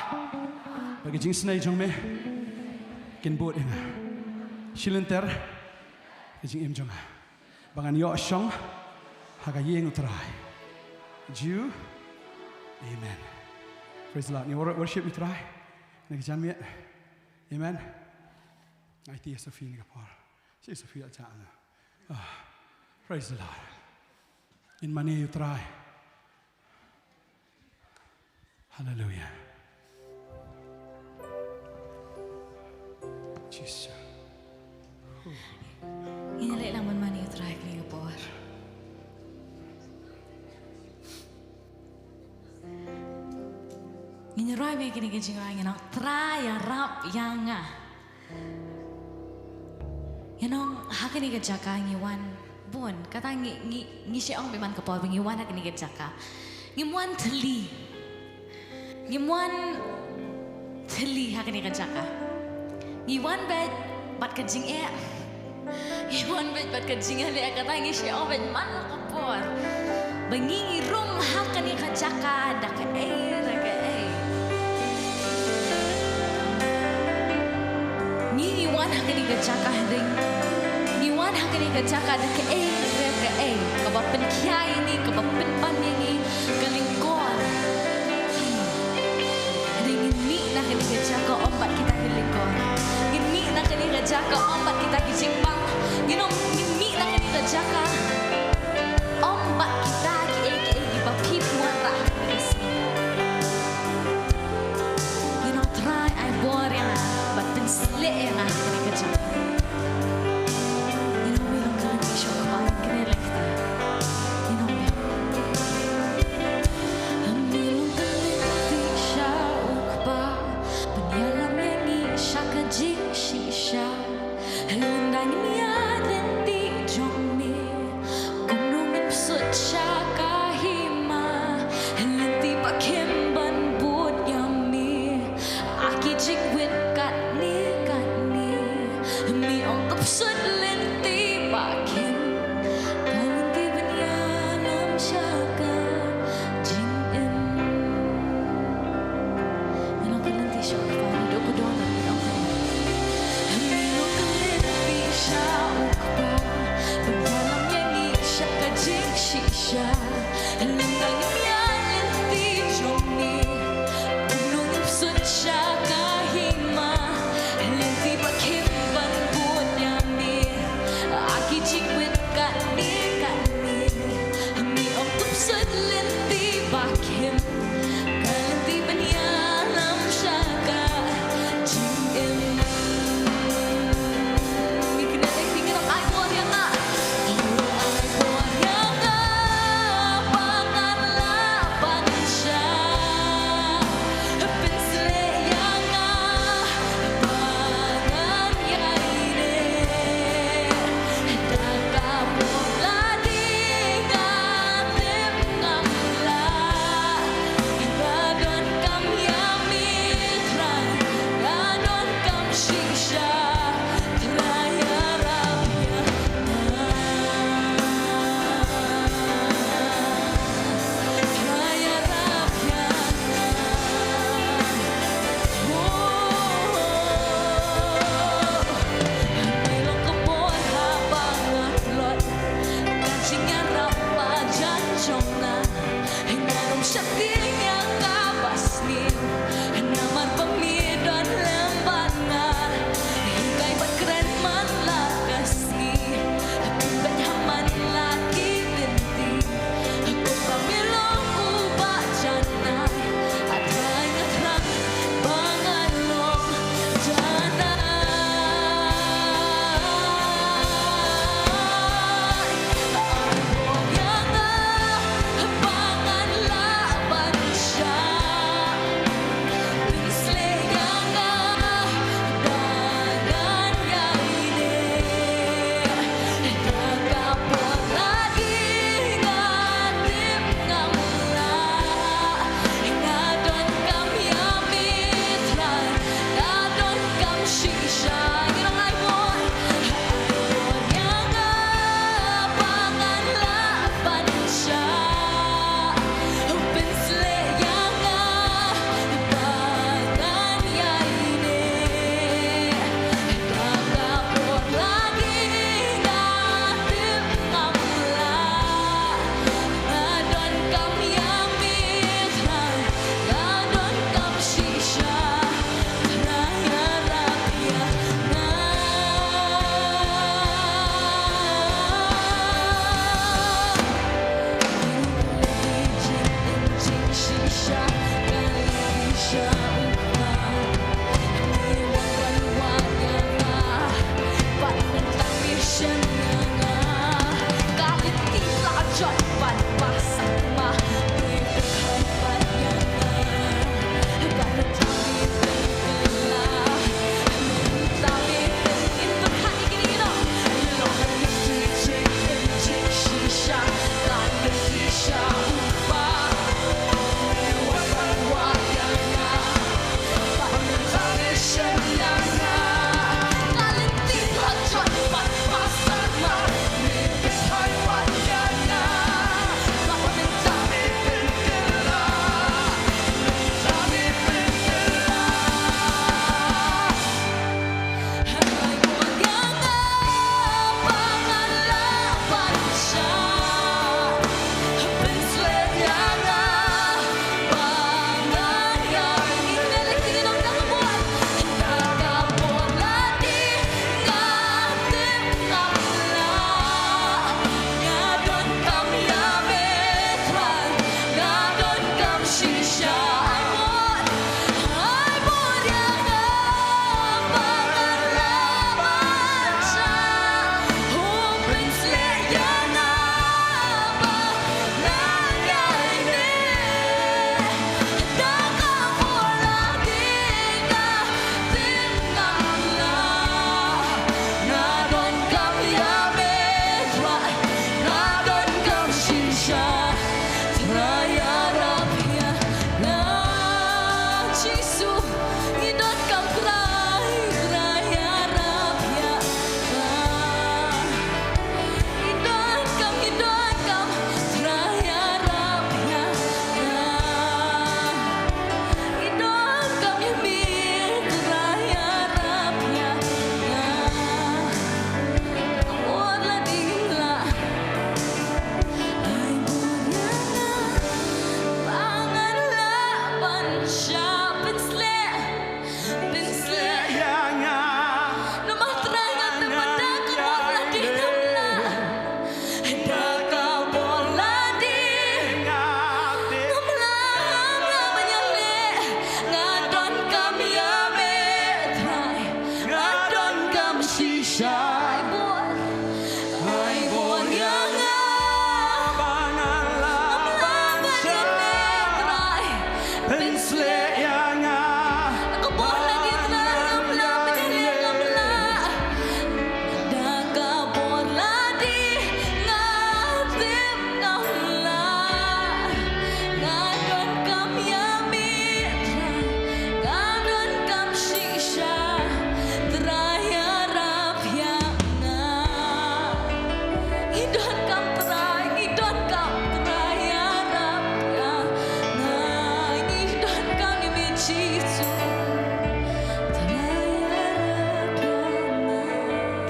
kajing snai jong me kin bot ing shilin ter kajing im jong bangan yo shong haga yeng try Jew amen praise the Lord ni worship you try ni kajam me amen I think Sophie ni kapor. Si Sophie aja na. Praise the Lord. In money you try. Hallelujah. Jesus. inalay lang man man yung try ko yung kapor. Nginyeroi me kini kejing orang yang traya rap yang Yanong hak ni kejaka ngiwan bun kata ngi siang beman kapal ngiwan hak ni kejaka ngiwan teli hak ni kejaka ngiwan bat kejing ngiwan bat kejing le kata ngi siang bet man kapal bengi rum hak ni kejaka dak Ngiwan hak ni kejaka ring Ngiwan hak ni kejaka dak kabapen kiai ni kabapen pan ni kalingkor ring ni nak ni kejaka ombat kita kalingkor ni nak ni kejaka ombat kita kisimpang ni nak ni kejaka ombat kita ki bapip muara try I bore yang but pen slit yang ni kejaka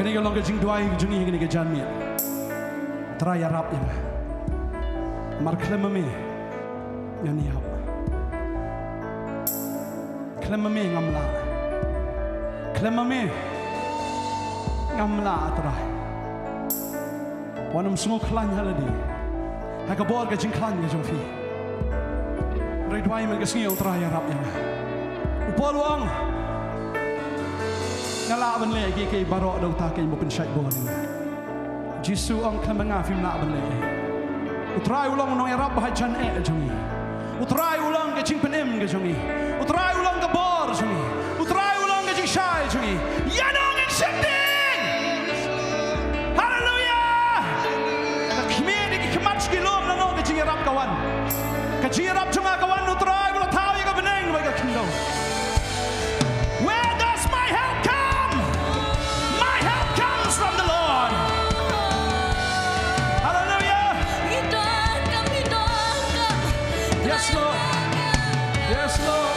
Kini kalau kejing dua jungi kini kejan mi. Try Arab yang. Mar klemame. Yang ni apa? Klemame ngamla. Klemame ngamla try. Wanam semua klan haladi. Hakabor kejing klan kejong fi. Rai dua yang kesini yang try Arab yang. Upoluang. Ngala ban le ki barok do ta ke mo pen syait bo ni Jisu ang khamanga fim la ban le utrai ulang nong Arab ha jan e jongi utrai ulang ke ching penem ke jongi utrai ulang ke bor jongi utrai ulang ke jing shai jongi yanong in shifting hallelujah ka khmeni ki khmat ki lom na no ke jing Arab kawan ka jing Arab chunga kawan utrai ulang thawi ka beneng ba ka khindo where does my help come from the Lord. Hallelujah. Yes, Lord. Yes, Lord.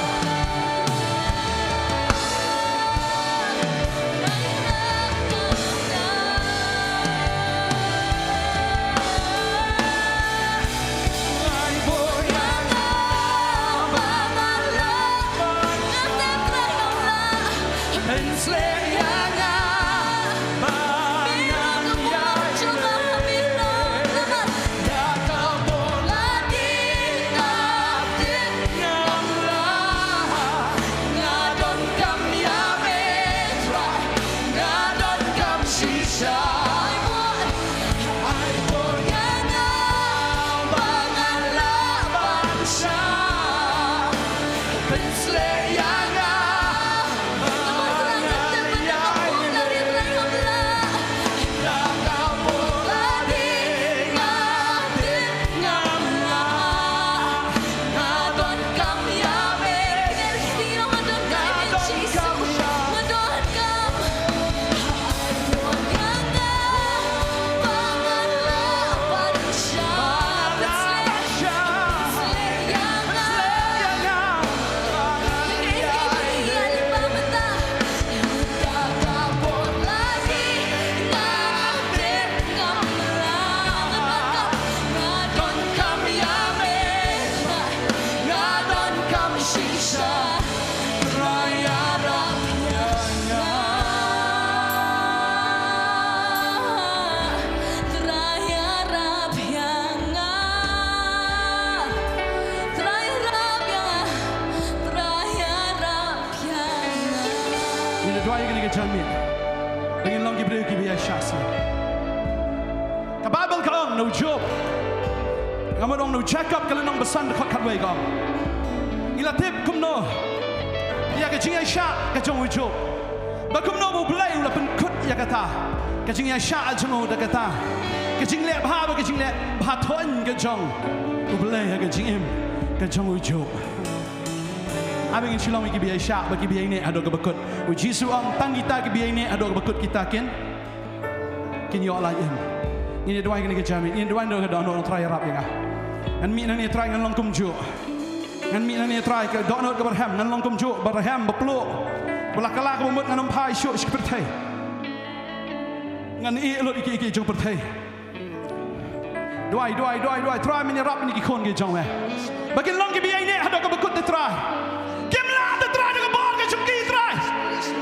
No job. Ngamadong no check up kalau nong besan dekat kat wei kong. Ila tip kumno. Ya ke jingai sha ke jong job. Ba kumno bu blai ula pen kut ya kata. Ke jingai sha jong da kata. Ke jing le ba ba ke jing le ba thon ke jong. Bu blai ya ke jing im ke jong job. Abang in Shillong ki biai sha ba ki biai ne ado ke bekut. U Jisu ang tang kita ki biai ne ado ke bekut kita kin. Kin yo la im. Ini dua yang kita jamin. Ini dua yang kita download try Arab ya. Ngan mi nani try ngan long kumju. Ngan mi nani try ke download ke berham ngan long kumju berham berpeluk. Bola kala ke membuat ngan pai syuk seperti. Ngan i elok iki jong seperti. Dua try menyerap ni kikon ke jong eh. Bagian long ke biai ni ada ke bekut de try. Kemla de try de bor ke jong ki try.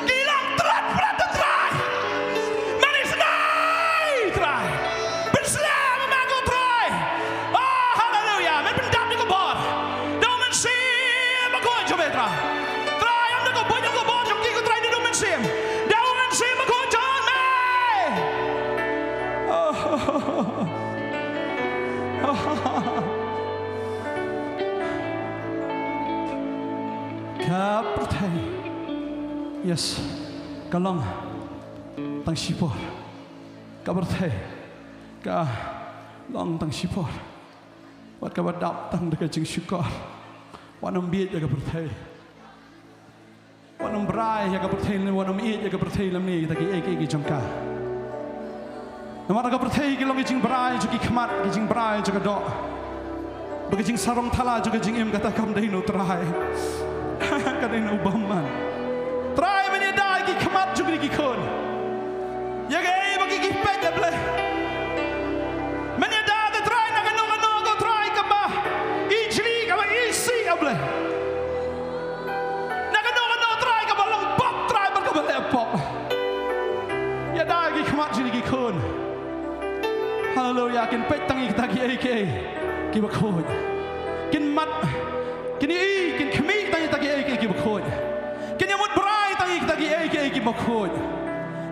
Kilang terat berat de try. Manis nai try. Kapertai, yes, kalong, tang sipor, kapertai, ka long tang sipor, wat kabadap tang dekat jeng syukar, wanam biet ya kapertai, wanam berai ya kapertai, wanam iet ya kapertai lam ni kita ki jengka. Nama kapertai kilong jeng berai juga kemat jeng berai juga dok, bagi jeng sarong thala juga jeng im kata kam dai no trai. Kadang ubaman. Try menyedai ki kemat juga ki kon. ya gay bagi kipet ya boleh menyada ke try nak kena go try ke bah ijli ke bah isi ya boleh nak kena try ke bah lempok try ke bah lepok ya dah gi kemat jadi gi kun haleluya kin pet tangi kita ki bakhoy kin mat kin kin khmi tangi ta ki bakhoy kin yamut brai tangi kita ki bakhoy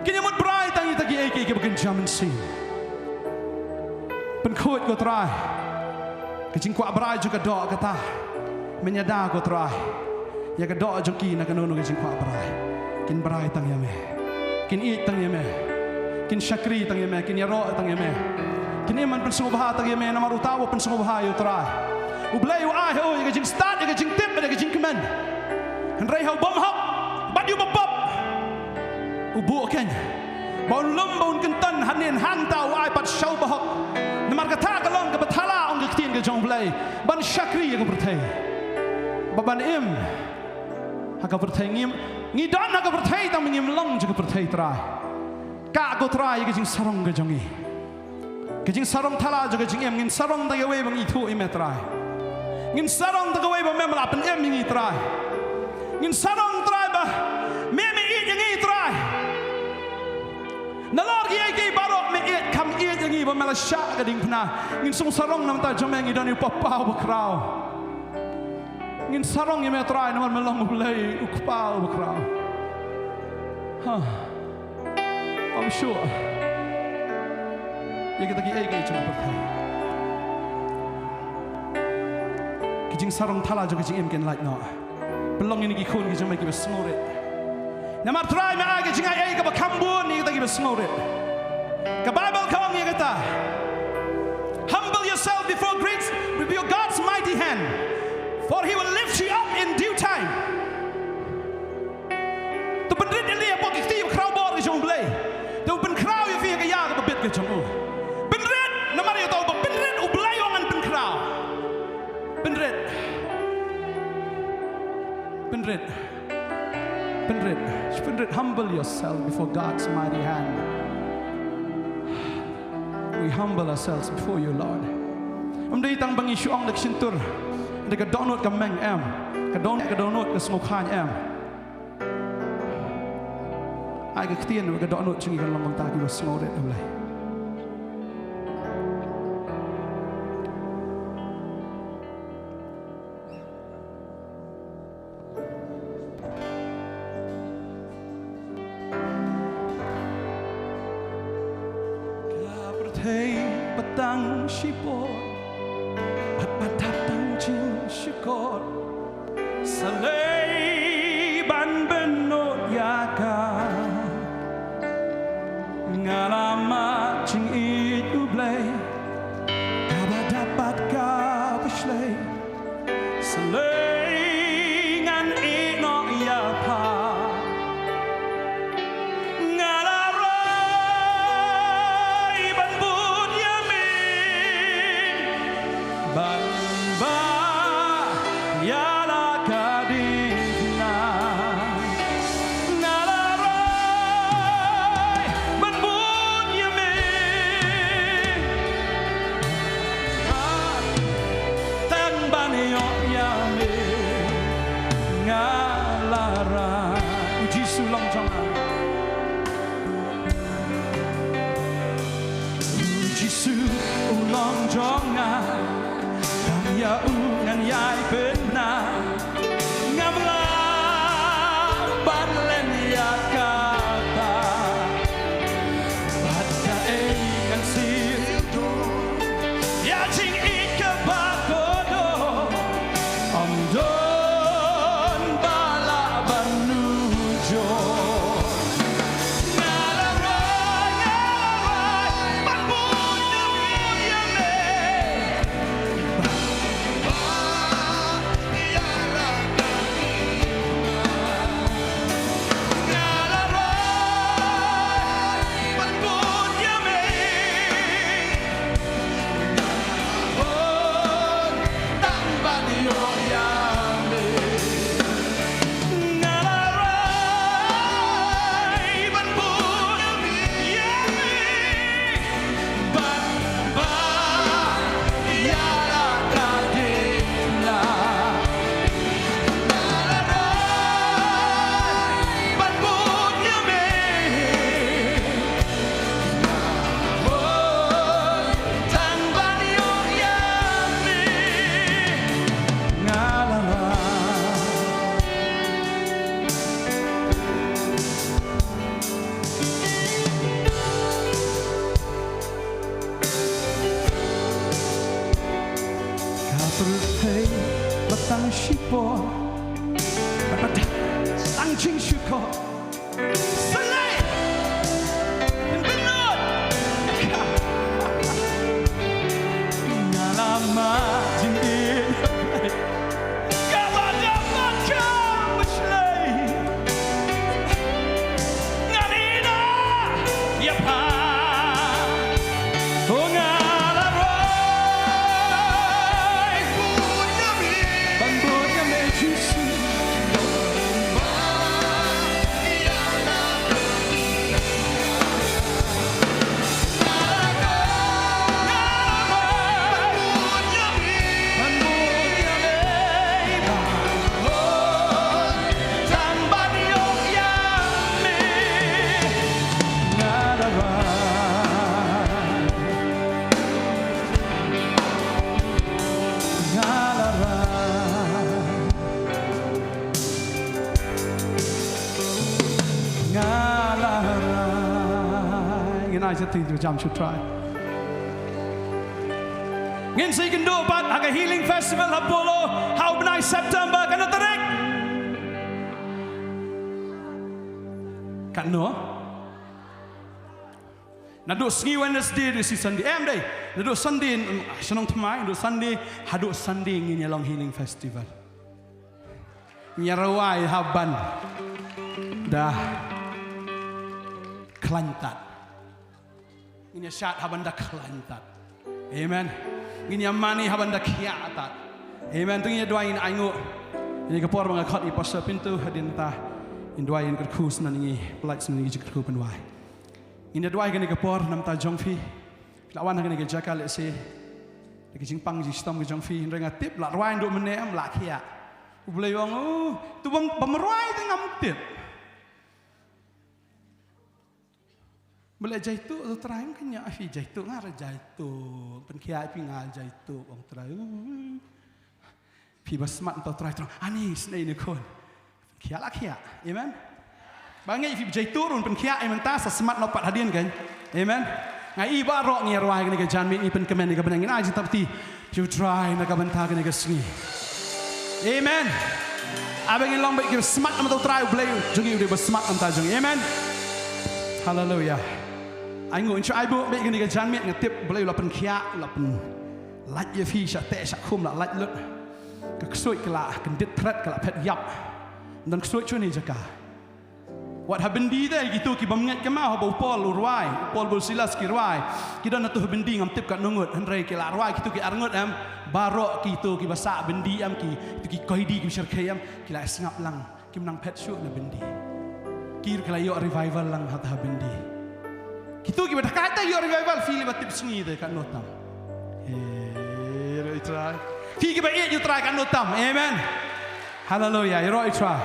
kin yamut brai tangi ta ki bakin jamin si pen khot ko trai ke jing kwa brai juga dok kata menyada ko trai ya ke dok joki na kanono ke jing kwa brai kin brai tangi yame kin i tangi yame kin syakri tangi yame kin yaro tangi yame kini man pensung baha tagi me namar utawa pensung baha yo trai ublay u ai ho ye jing start ye jing tip ye jing kemen han rei ho bom hop bad yu bop ubu ken bon lum bon kentan hanin hang tau ai pat shau bahok namar kata kalong ke bathala ong ke tin ke jong blay ban syakri ye ke berthai baban im ha ka berthai ngim ngi don ha ka berthai tam ngim long je ke berthai trai ka ko trai ye jing sarong ke jongi kejing sarong thala juga jing em ngin sarong da gawe bang itu imetrai ngin sarong da gawe bang memla pen em ngi trai ngin sarong trai ba meme i ngi trai nalor gi barok me i kam i ngi ba mela sha ga ding pna ngin sung sarong nam ta jome ngi don pa pa ba krau ngin sarong i metrai nam melong ulai ukpa ba krau ha I'm sure ya kita ki cuma berkai kijing sarong thala jo kijing em ken like no belong ini ki khun ki jomai ki besmoret namar try me age jing ai ka ba kambun ni kita ki besmoret ka bible kawang ya kata humble yourself before God's mighty hand for he will lift you up in due time tu pendrit ini apa ki krau bor ki jom blay tu pen krau ya fi ka ya ka bit ka jom namar yo tau benret ublay wangan penkrau benret humble yourself before God's mighty hand we humble ourselves before you Lord dei tang bangi Shillong dak sintur de ka donot ka meng em ka donot ka Nongkhryiem em ai ka ktien ka donot chingi ka lamang ta ki was smoret amlai batang sipor at patatang jing shikor salay ban benot yaka ngalama jing iublay kaba dapat ka beslay salay ngan ino yapa Hey, batang sipo, batang ching shuko. Selai, benut. Ngalama jingin, kawan dapat kau berselai. Ngarina, ya pa. I just think the jam should try. Ngin si kendo pat aga healing festival Apollo how benai September kana tarik. Kan no? Nado sngi Wednesday di si Sunday day. Nado Sunday Nongthymmai nado Sunday hado Sunday ngin Shillong healing festival. Nyarawai haban dah Kelantan. Ini syat habanda Kelantan. Amen. Ini mani habanda kiatat. Amen. Tunggu doain aingu. Ini kepor mengakot i pasal pintu hadin ta. Ini doain kerkus nan ini pelaj nan ini kerku penwai. Ini doain ini kepor nam ta jongfi. Lawan ini kerjaka lesi. Lagi jingpang jistom ke jongfi. Ini ngatip lak doain duk menem lak kia. Boleh wong tu bang pemeruai tengah mutip. Boleh jaitu atau terakhir kan ya afi jaitu ngar jaitu penkiai pingal jaitu orang terakhir pi basmat atau terakhir anis ni kon kia lah kia amen bangai pi jaitu run penkiai mentah sesmat nopat hadian kan amen ngai barok ni arwah ni ke janmi ni pen kemen ni ke benangin aja tapi you try nak bantah ni ke sini amen abang yang long baik ke smart atau terakhir boleh jungi udah basmat antah jungi amen hallelujah. Aingu insya ibu baik ni kerjaan miat ngetip boleh lapan kia lapan laj ye fi syak tek syak kum lak laj lut kesui kelak kendit threat kelak pet yap dan kesui cuni jaka wat habendi dai gitu ki bamngat ke mau bau pol urwai pol bol silas ki rwai kita nak tu habendi ngam tip kat nungut henrei ke lak rwai gitu ki arngut am barok gitu ki basak bendi am ki tu ki koidi ki syarkai am ki la sengap lang ki menang pet syuk na bendi kir kelayo revival lang hat habendi gitu kita kata yo revival feel batip sungi de kat notam eh try feel kita you try kat notam amen hallelujah you try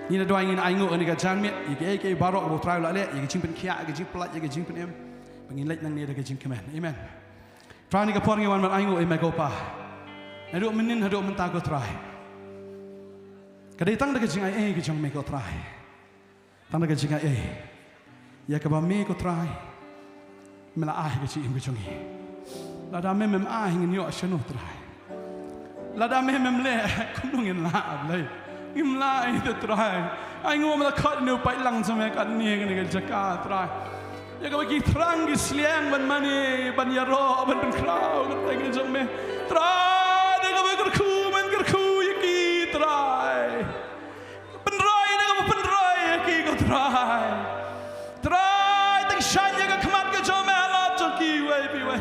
ni na doa ingin aingu ni ka janmit ke barok bo try la le ye jing pen kia ke jing plat ye jing pen em pengin lek nang ni de ke jing kemen amen try ni ka por ngi wan man aingu e me go pa na do menin hado menta go try kadai tang de ke jing ai ke jong me go try tang de ke jing ai ya kabame ko try mela ke ci im jongi la da mem ngin yo shano try la da mem le kunungin la le im la itu try ai ngom la khat no pai lang some kan ni ke jaka try ya ka bagi terang gi sliang ban mani ban yaro ban krau ka ngi jong me try de ka bagi kerku ya ki try penroi de ka penroi ya ki ko try try ting shanya ka khamat ka jome ala choki wai pi wai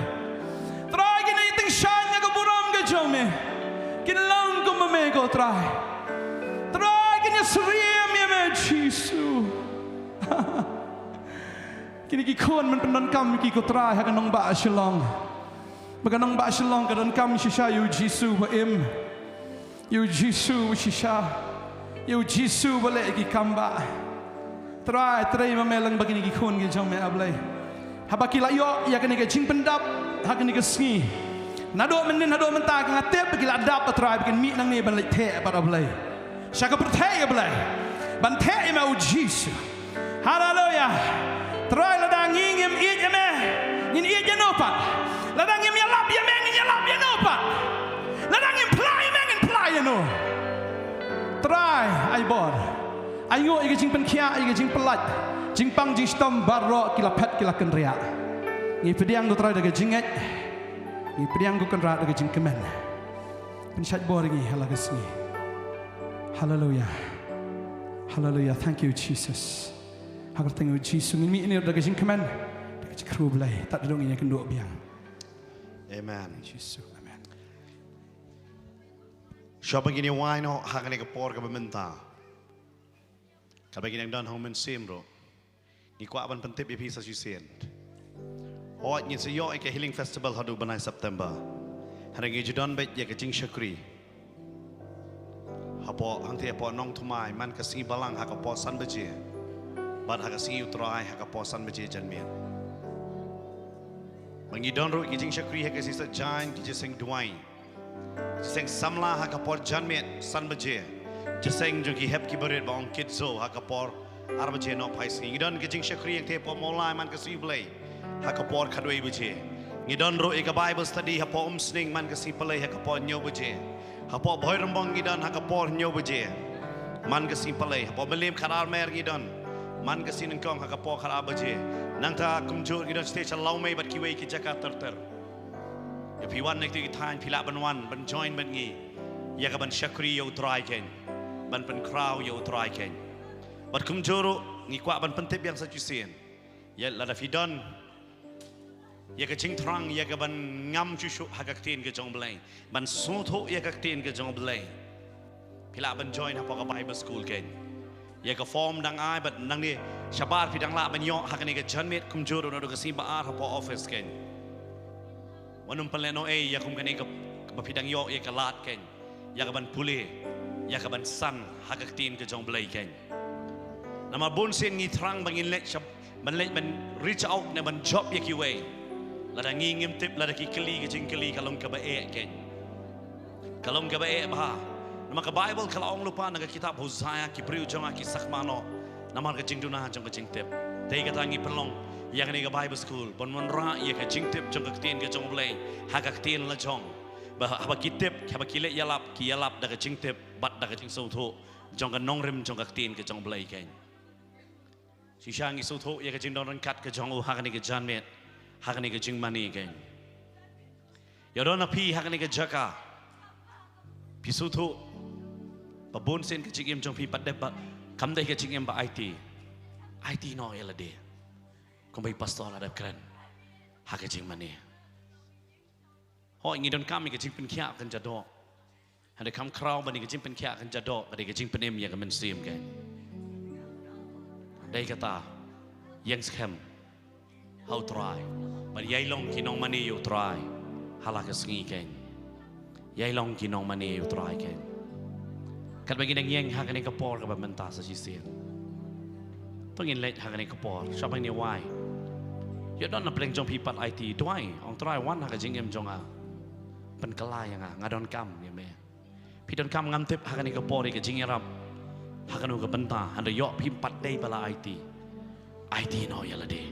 try ki ni ting shanya ka buram ka jome kin long ko me ko try ki ni sriam ye me jisu kini ki kon man pendon kam ki ko try ha ka nong ba Shillong ba nong ba Shillong ka don kam shisha yu jisu ba im yu jisu shisha yu jisu ba le ki kamba try memelang bagi ni kon gi jong me ablai habaki la yo ya kini ke jing pendap ha kini ke sngi nado menin nado menta ka ngatep bagi la dap try bagi mi nang ni ban le the ba ablai syaka percaya ablai ban the me u jisu haleluya try la dang ngim i me ngin i je no pat la dang ngim ya lap ya me ngin ya lap ya no pat no. Try ai bor. Ai ngo ige jing penkia ige jing pelat. Jing pang jing stom barro kila pet kila kenria. Ngi pediang do try daga jinget. Ngi pediang go kenra daga jing kemen. Pensat bor ngi halagasni. Hallelujah. Hallelujah. Thank you Jesus. Agar tengok Jesus ngi ni daga jing kemen. Daga jing kru belai tak dong ini kenduk biang. Amen. Jesus. Amen. Siapa gini wino hakan ika por ka bementa. Kalau gini yang dan hong men simro. Ni kuat ban pentip ipi sa jusien. Oh ni seyo ika healing festival hadu banai September. Hari ni judan bet ya kecing syakri. Hapo hang tie po Nongthymmai man kasi balang hakapo san beje. Bad hakasi utrai hakapo san beje janmian. Mengidon ru kijing syakri hakasi sa jain kijing duai. Jiseng samla hakapor janmet san beje. Jiseng jungki hep kiberit ba ong kitzo hakapor arbaje no pais. Ngidon kijing syakri yang tepo molai man kasi blay hakapor kadoi beje. Ngidon ru ika Bible study hapo umsning man kasi pelay hakapor nyo beje. Hapo boy rembong ngidon hakapor nyo beje. Man kasi pelay hapo melim karar mer ngidon. Man kasi nengkong hakapor karar beje. Nang ta kumjur ngidon station lau mai bat kiwei ki Jakarta ter. Ya piwan nek ti thain pilak ban wan ban join ban ngi ya ka ban syakri yo try ken ban pen kraw yo try ken bat kum joro ngi kwa ban pentip yang sajusien ya la da fidon ya ka ching trang ya ka ban ngam chu hakak tin ke jong blai ban so tho ya ka tin ke jong blai pilak ban join apa ka Bible school ken ya ka form dang ai bat nang ni shabar pidang la ban yo hakani ka janmet kum joro no ka simba ar apa office ken Wanum peleno ya kum kani ke bapidang yo ya kalat ken ya kaban pulih ya kaban san hakak tin ke jong belai ken nama bon sen ngi trang bangin let ban let ban reach out ne ban job ya kiwe lada ngi ngim tip lada ki keli ke jing keli kalong ka bae ken kalong ka bae ba nama ka Bible kalau ong lupa naga kitab Hosea ki priu jong ki sakmano nama ka jing dunah jong ka jing tip tei kata ngi pelong yang ni ke Bible school pun menra ia ke jingtip jong ke tin ke jong blai hak ke tin la jong bah apa kitip apa kilet yalap ki yalap da ke jingtip bat da ke jing so tho jong ke Nongkhryiem jong ke tin ke jong blai ken si sang so tho ia ke jing don kat ke jong hak ni ke janmet hak ni ke jing mani ken ya don api hak ni ke jaka pi so tho ba bon sen ke jing jong pi pat de ba kam dai ke jing ba IT no ya la de Kumbai pastor ada keren, hak kecing mana? Oh ingin don kami kecing penkia akan jadok, ada kam crowd bani kecing penkia akan jadok, ada kecing penem yang akan mensim kan. Dai kata, yang scam, how try, bari yailong kinong mani you try, halak kesengi kan, yailong kinong mani you try kan. Kat bagi nang yang hak ni kapor kabar mentah sesisir. Tungin let hak ni kapor, siapa ni why? Ya don na pleng jong pipat IT doai ong try one hak jing em jong a pen kala yang a ngadon kam ya me pi don kam ngam tip hak ni ka pori ka jing rap hak nu ka benta handa yo pipat dei bala IT no ya la de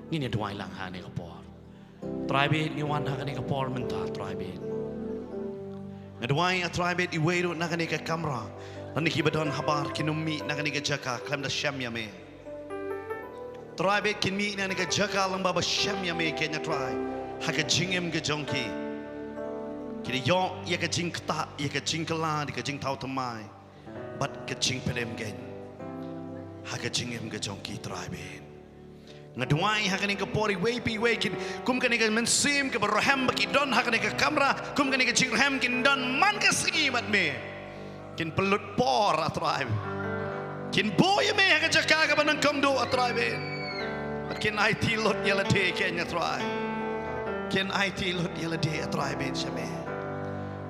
ni ne doai lang ha ni ka por try be ni one hak ni ka por menta try be ngadwai a try be I weiro na ka ni ka kamera lan ki badon habar kinumi na ka ni ka jaka klam da sham ya me Try bet kin mi na nega jaka lang baba sham ya me kenya try haka jingem ke jongki kiri yo ya ka jing kta ya ka jing kala di ka jing tau tamai bat ka jing pedem gen haka jingem ke jongki try bet ngadwai haka ni ka pori wepi wekin kum ka ni ka mensim ke berham baki don haka ni ka kamera kum ka ni ka jing ham kin don man ka sigi bat me kin pelut por atrai kin boy me haka jaka ka banang kamdo atrai bet Ken IT lot yala day Kenya try. Ken IT lot yala day try ben shame.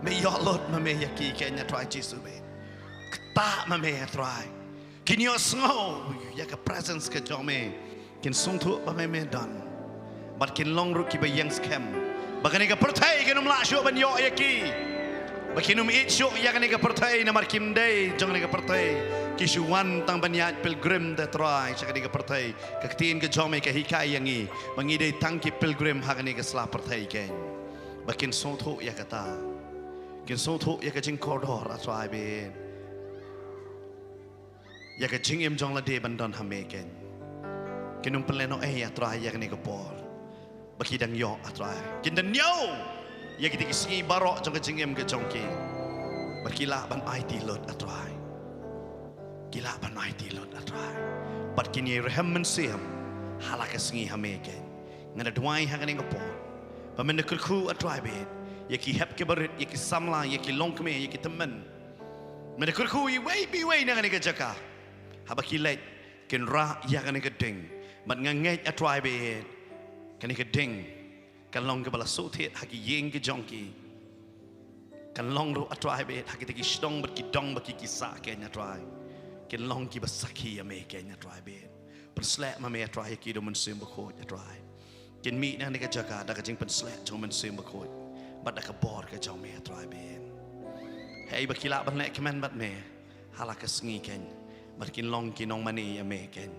Me yo lot me yaki Kenya try jisu ben. Kta me try. Ken yo snow yaka presence ke jome. Ken sung tu ba me dan. But ken long ru ki ba yang scam. Bagani ka pertai kenum la sho ban yo yaki. Bakinum it sho yakani ka pertai na markim day jong ni ka pertai. Kisuan tang banyat pilgrim da try sakani ka pertai kaktin ka jome ka hikai yangi mangide tang ki pilgrim hakani ka sla pertai ken bakin so tho ya kata กินโซทุยากระจิงคอร์ดอร์อัตรายเบนยากระจิงเอ็มจองละเดบันดอนทำเมกันกินนุ่มเป็นเลนเอาอัตรายยากระเนกปอลบักดังยออัตรายกินดันยอยากติกิสกีบารอจงกระจิงเอ็มกระจงกีบักกีฬาบันไอตีลดอัตรายกีฬาบันไอตีลดอัตรายบัดกินเยรhemมันเสียมฮาลากสกีฮาเมกันงั้นดวายฮักเนกปอลบัดมันนึกคู่อัตรายเบนยากิเฮบกิบริตยากิซัมลายากิลงคเมยากิตมันมันนึกคู่ยีเว้ยบีเว้ยนั่งในกระจักรฮับกิเล็กกินระยากันในกระดิ่งมันงังเงยอัตรายเบนกันในกระดิ่งกันลองกับบลาสุเทฮักยิงกิจงกีกันลองรู้อัตรายเบนฮักตะกิชดงบักกิดงบักกิกิสาเกนอัตรายกันลองกิบัสักขีอเมเกนอัตรายเบนเป็นสเลมาเมอัตรายกิดูมันเสียมบโคดอัตรายกินมีนั่งในกระจักรดักกระจิงเป็นสเลจงมันเสียมบโคดบัดดักบอร์ก็จะเมตรายเบนเฮ้ยบักกีฬาบันเล็กแมนบัดเมฮาลักสงีกันบัดกินลองกินนองมันนี่ยเมกัน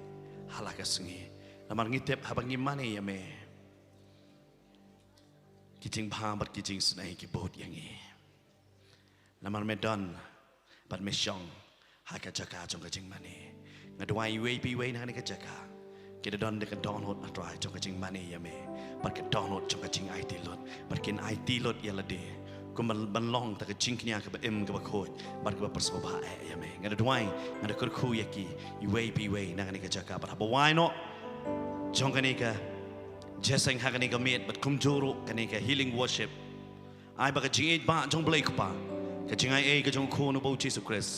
ฮาลักสงีแล้วมันงิเทปฮาบังงิมันนี่ยเมกิจิงพาบัดกิจิงสไนกิบูดอย่างงี้แล้วมันไม่ดอนบัดไม่ชองฮากระจักาจงกระจิงมันนี่งัดไว้เว้ยปีเว้ยนั่นนี่กระจักากินดอนเด็กดอนหดอัตรายจงกระจิงมันนี่ยเมบัดกระดอนหดจงกระจิงไอตีลดบัดกินไอตีลดยาละเดก็มันบันลองแต่กระจิงขยากับเอ็มกับโคดบัดกับประสบภาเอยเมงันดวยงันดคุยคุยกียูเวปีเวนั่งนี่กระจักาบัดฮับวายเนาะจงกันนี่กะเจสังหากันนี่กะเมียดบัดคุมจูรุกันนี่กะ healing worship ไอบัดกระจิงเอ็ดบ้าจงเบลกป่ากระจิงไอเอกระจงคูนุบูจิสุคริส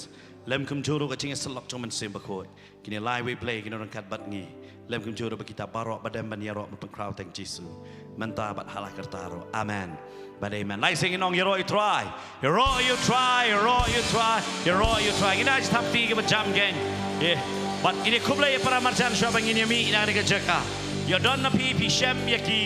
เล่มคุมจูรุกระจิงสลับจงมันเซมบโคดกินไลฟ์เวเพลย์กินรังคัดบัดงี้เล่มคุมจูรุบกิตาบารอบัดเดมบันยารอมันเป็นคราวแตงจิสุมันตาบัดฮาลาคตารออาเมนบัดเอเมนไล่สิ่งน้องยารอ you try ยารอ you try ยารอ you try ยารอ you try กินได้จะทำตีกับจำกันบัดกินคุบเลยปรามาจันชอบกินยามีนั่นก็เจก้ายาดอนนับพี่เชมยากี